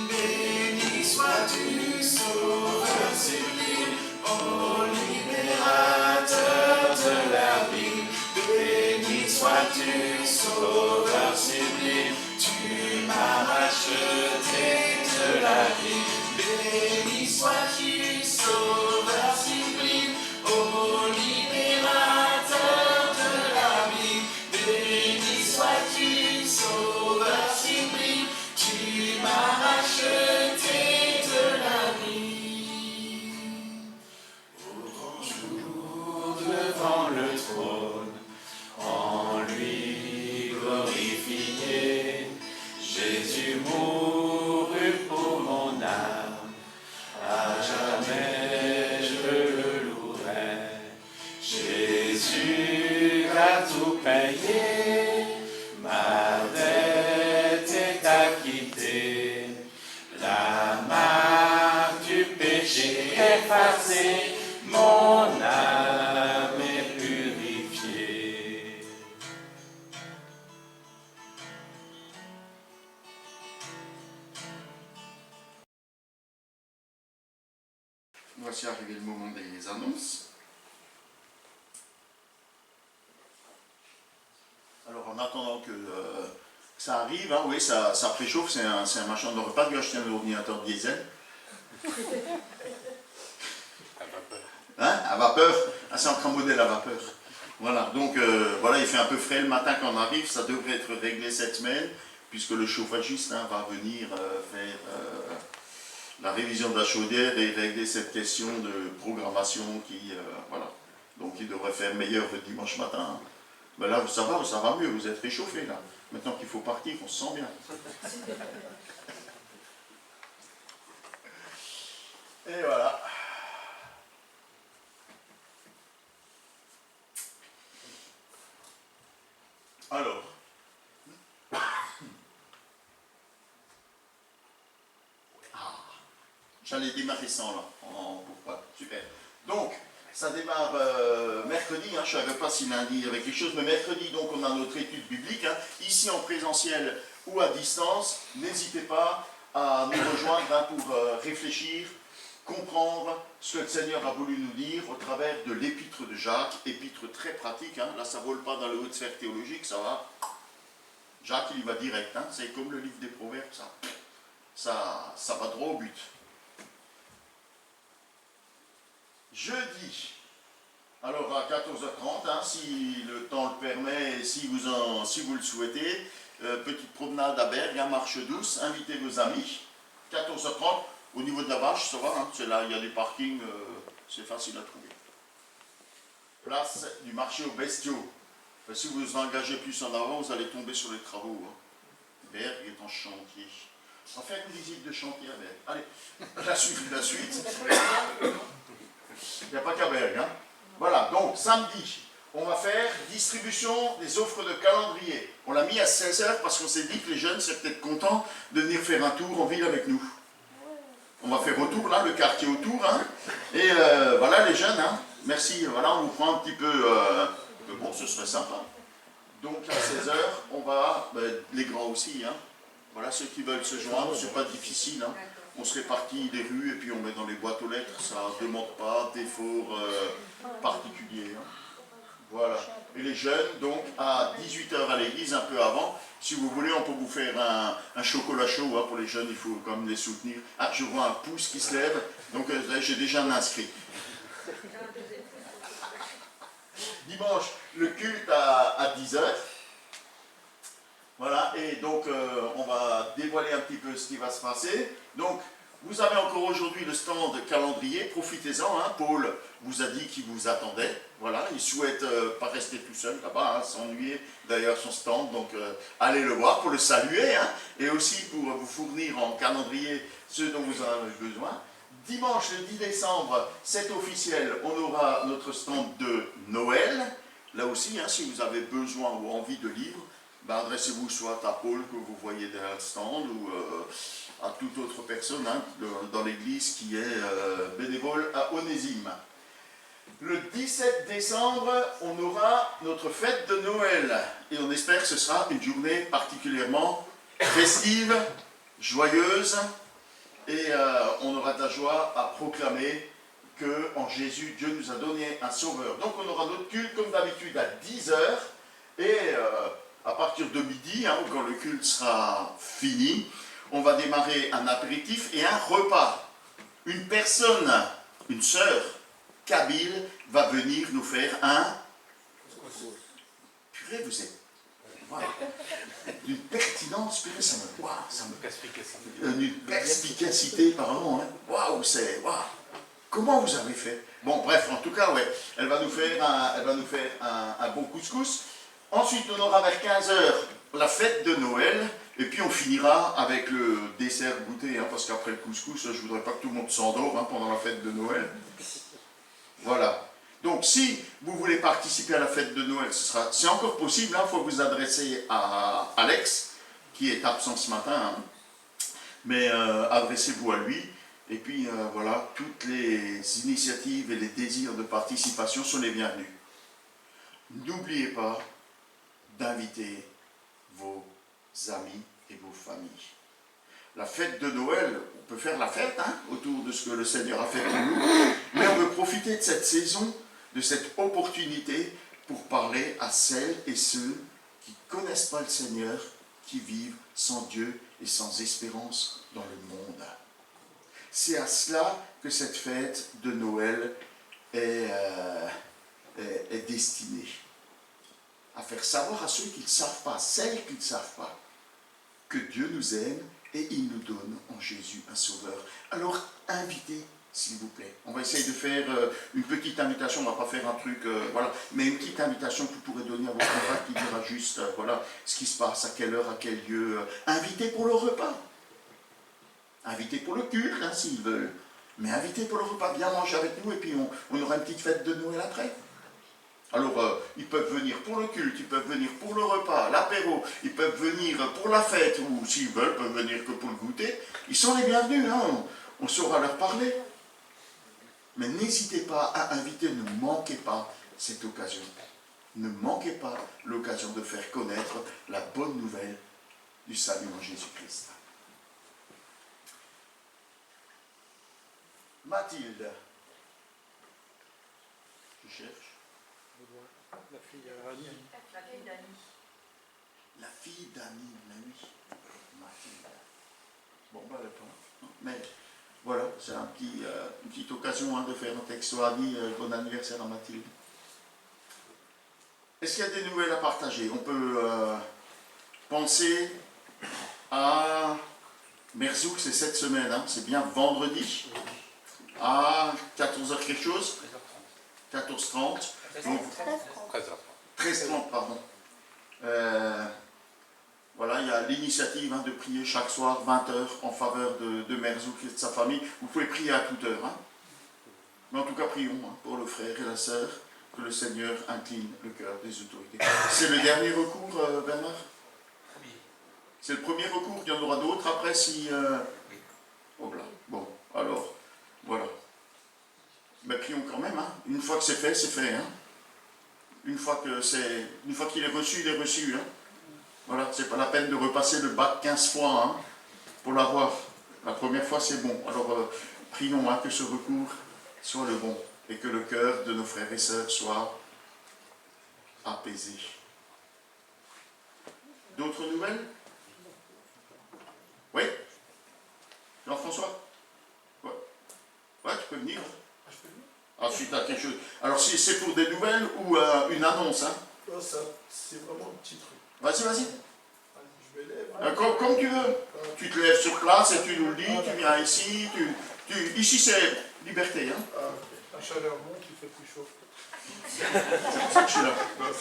Béni sois-tu, Sauveur sublime, ô libérateur de la vie. Béni sois-tu, Sauveur sublime, tu m'as racheté de la vie. Béni sois-tu, Sauveur sublime, ô libérateur de la vie. Béni sois-tu, Sauveur sublime, tu m'as racheté de la vie. Au grand jour devant le trône, en lui glorifié, Jésus mourut pour mon âme, à jamais je le louerai. Jésus a tout payé, ma dette est acquittée. La marque du péché effacée, mon âme est purifiée. Voici arrivé le moment des annonces. Alors en attendant que ça arrive, hein, oui, ça préchauffe, c'est un machin, on n'aurait pas dû acheter un ordinateur diesel. Hein, à vapeur. Ah, c'est encore un modèle à vapeur. Voilà, donc voilà, il fait un peu frais le matin quand on arrive, ça devrait être réglé cette semaine, puisque le chauffagiste va venir faire la révision de la chaudière et régler cette question de programmation qui, voilà. Donc il devrait faire meilleur le dimanche matin. Ben là, ça va mieux, vous êtes réchauffé là. Maintenant qu'il faut partir, on se sent bien. Et voilà. Alors, j'allais démarrer sans là, pourquoi? Super. Donc, ça démarre mercredi, hein, je ne savais pas si lundi il y avait quelque chose, mais mercredi, donc on a notre étude biblique, hein, ici en présentiel ou à distance. N'hésitez pas à nous rejoindre hein, pour réfléchir, comprendre ce que le Seigneur a voulu nous dire au travers de l'épître de Jacques, épître très pratique, hein, là ça ne vole pas dans les hautes sphères théologiques, ça va. Jacques il y va direct, hein, c'est comme le livre des Proverbes, ça va droit au but. Jeudi, alors à 14h30, hein, si le temps le permet et si vous le souhaitez, petite promenade à Bergue, hein, marche douce, invitez vos amis. 14h30, au niveau de la vache, ça va, hein, c'est là, il y a des parkings, c'est facile à trouver. Place du marché aux bestiaux. Enfin, si vous vous engagez plus en avant, vous allez tomber sur les travaux. Hein. Bergue est en chantier. On va faire une visite de chantier à Bergue. Allez, la suite. Il n'y a pas qu'à Bergue. Hein. Voilà, donc samedi, on va faire distribution des offres de calendrier. On l'a mis à 16h parce qu'on s'est dit que les jeunes seraient peut-être contents de venir faire un tour en ville avec nous. On va faire autour, là, le quartier autour. Hein. Et voilà les jeunes, hein. Merci. Voilà, on vous prend un petit peu... bon, ce serait sympa. Donc à 16h, on va... les grands aussi, hein. Voilà, ceux qui veulent se joindre, c'est pas difficile. Hein. On se répartit les rues et puis on met dans les boîtes aux lettres. Ça ne demande pas d'efforts particuliers. Hein. Voilà. Et les jeunes, donc, à 18h à l'église, un peu avant. Si vous voulez, on peut vous faire un chocolat chaud. Hein, pour les jeunes, il faut quand même les soutenir. Ah, je vois un pouce qui se lève. Donc, j'ai déjà un inscrit. Dimanche, le culte à 10h. Voilà, et donc on va dévoiler un petit peu ce qui va se passer. Donc, vous avez encore aujourd'hui le stand calendrier, profitez-en, hein. Paul vous a dit qu'il vous attendait. Voilà, il souhaite pas rester tout seul là-bas, hein, s'ennuyer d'ailleurs son stand, donc allez le voir pour le saluer, hein, et aussi pour vous fournir en calendrier ce dont vous en avez besoin. Dimanche le 10 décembre, c'est officiel, on aura notre stand de Noël. Là aussi, hein, si vous avez besoin ou envie de livres, ben, adressez-vous soit à Paul que vous voyez derrière le stand ou à toute autre personne hein, dans l'église qui est bénévole à Onésime. Le 17 décembre, on aura notre fête de Noël et on espère que ce sera une journée particulièrement festive, joyeuse et on aura de la joie à proclamer qu'en Jésus, Dieu nous a donné un sauveur. Donc on aura notre culte comme d'habitude à 10h et à partir de midi, hein, quand le culte sera fini, on va démarrer un apéritif et un repas. Une personne, une sœur kabyle, va venir nous faire un... Purée, vous êtes... Voilà. D'une pertinence, purée, ça me... Une perspicacité, pardon. Hein. Waouh, c'est... Waouh. Comment vous avez fait? Bon, bref, en tout cas, ouais, elle va nous faire un bon couscous. Ensuite, on aura vers 15h la fête de Noël, et puis on finira avec le dessert goûter, hein, parce qu'après le couscous, je ne voudrais pas que tout le monde s'endort hein, pendant la fête de Noël. Voilà. Donc, si vous voulez participer à la fête de Noël, c'est encore possible, il faut vous adresser à Alex, qui est absent ce matin, hein, mais adressez-vous à lui, et puis voilà, toutes les initiatives et les désirs de participation sont les bienvenus. N'oubliez pas d'inviter vos amis et vos familles. La fête de Noël, on peut faire la fête hein, autour de ce que le Seigneur a fait pour nous, mais on veut profiter de cette saison, de cette opportunité pour parler à celles et ceux qui ne connaissent pas le Seigneur, qui vivent sans Dieu et sans espérance dans le monde. C'est à cela que cette fête de Noël est destinée. À faire savoir à ceux qui ne savent pas, celles qui ne savent pas, que Dieu nous aime et il nous donne en Jésus un sauveur. Alors, invitez, s'il vous plaît. On va essayer de faire une petite invitation, on ne va pas faire un truc, voilà, mais une petite invitation que vous pourrez donner à votre contact qui dira juste, voilà, ce qui se passe, à quelle heure, à quel lieu. Invitez pour le repas. Invitez pour le culte, hein, s'ils veulent. Mais invitez pour le repas, viens manger avec nous et puis on aura une petite fête de Noël après. Alors, ils peuvent venir pour le culte, ils peuvent venir pour le repas, l'apéro, ils peuvent venir pour la fête, ou s'ils veulent, peuvent venir que pour le goûter. Ils sont les bienvenus, hein, on saura leur parler. Mais n'hésitez pas à inviter, ne manquez pas cette occasion. Ne manquez pas l'occasion de faire connaître la bonne nouvelle du salut en Jésus-Christ. Mathilde. Je cherche. La fille Annie. La fille d'Annie, la nuit. Mathilde. Bon, bah, elle est pas. Mais voilà, c'est une petite occasion de faire un texto à Annie. Bon anniversaire à Mathilde. Est-ce qu'il y a des nouvelles à partager? On peut penser à Merzouk, c'est cette semaine, hein, c'est bien vendredi, à 14h quelque chose, 14h30, donc 13h30, pardon. Voilà, il y a l'initiative de prier chaque soir 20h en faveur de Merzouk et de sa famille. Vous pouvez prier à toute heure, hein. Mais en tout cas, prions pour le frère et la sœur, que le Seigneur incline le cœur des autorités. C'est le dernier recours, Bernard? Oui. C'est le premier recours, il y en aura d'autres après si... Oh là, bon, alors, voilà. Mais prions quand même, hein. Une fois que c'est fait, hein. Une fois qu'il est reçu, il est reçu, hein. Voilà, c'est pas la peine de repasser le bac 15 fois, hein, pour l'avoir. La première fois, c'est bon. Alors, prions que ce recours soit le bon et que le cœur de nos frères et sœurs soit apaisé. D'autres nouvelles? Oui? Jean-François? Ouais. Ouais, tu peux venir. Ensuite, à quelque chose. Alors, si c'est pour des nouvelles ou une annonce, hein? Non, ça, c'est vraiment un petit truc. Vas-y, vas-y. Je me lève. Comme tu veux. Tu te lèves sur place et tu nous le dis, tu viens ici. Ici, c'est liberté, hein? Ah, ok. La chaleur monte, il fait plus chaud. C'est pour ça que je suis là. Ben,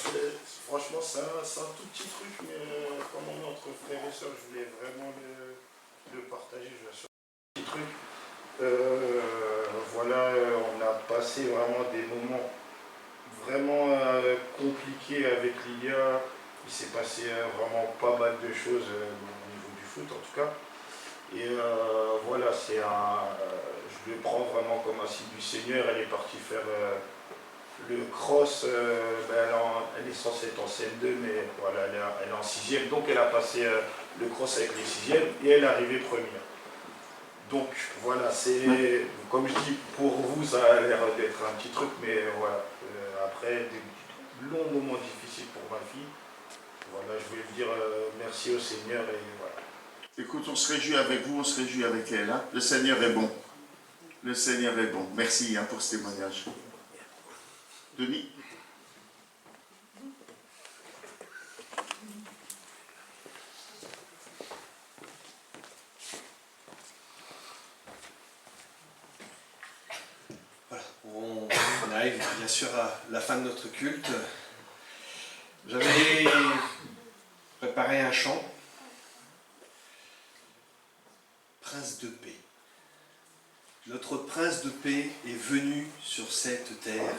franchement, c'est un tout petit truc, mais comme on est entre frères et sœurs, je voulais vraiment le partager. Je vais sur un petit truc. Voilà, on a passé vraiment des moments vraiment compliqués avec Lilia. Il s'est passé vraiment pas mal de choses au niveau du foot, en tout cas. Et voilà, je le prends vraiment comme un signe du Seigneur. Elle est partie faire le cross, elle est censée être en CM2, mais voilà, elle est en 6e, donc elle a passé le cross avec les 6e et elle est arrivée première. Donc voilà, c'est, comme je dis, pour vous ça a l'air d'être un petit truc, mais voilà, après des longs moments difficiles pour ma fille, voilà, je voulais vous dire merci au Seigneur et voilà. Écoute, on se réjouit avec vous, on se réjouit avec elle. Hein. Le Seigneur est bon. Le Seigneur est bon. Merci pour ce témoignage. Denis? Voilà, on arrive bien sûr à la fin de notre culte. J'avais préparé un chant. Prince de paix. Notre prince de paix est venu sur cette terre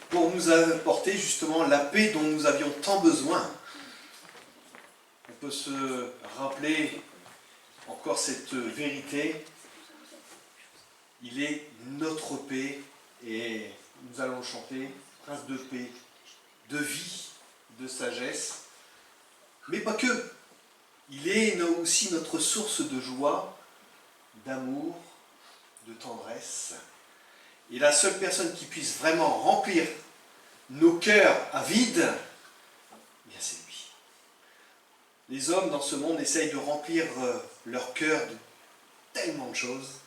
pour nous apporter justement la paix dont nous avions tant besoin. On peut se rappeler encore cette vérité. Il est notre paix et nous allons chanter prince de paix, de vie, de sagesse, mais pas que. Il est aussi notre source de joie, d'amour, de tendresse. Et la seule personne qui puisse vraiment remplir nos cœurs à vide, eh bien c'est lui. Les hommes dans ce monde essayent de remplir leur cœur de tellement de choses,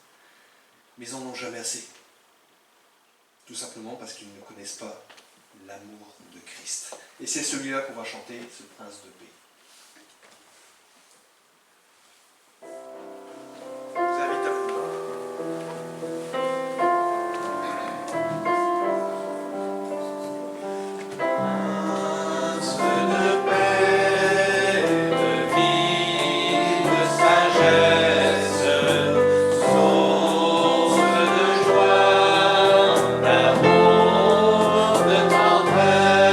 mais ils n'en ont jamais assez. Tout simplement parce qu'ils ne connaissent pas l'amour de Christ. Et c'est celui-là qu'on va chanter, ce prince de paix. Je vous invite à vous. Prince de paix, de vie, de sagesse, source de joie, d'amour, de tendresse.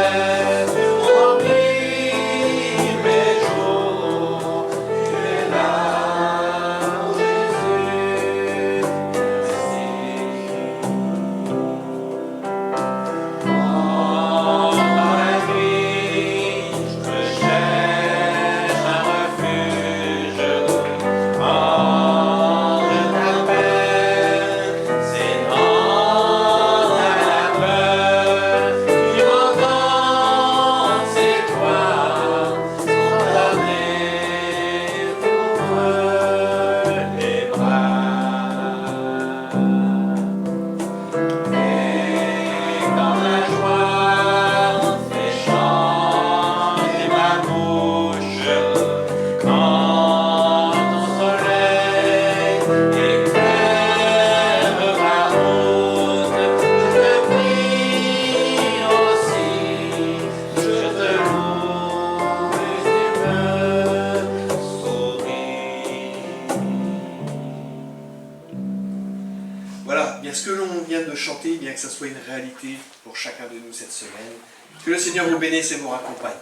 Seigneur, ce que l'on vient de chanter, bien que ça soit une réalité pour chacun de nous cette semaine. Que le Seigneur vous bénisse et vous raccompagne.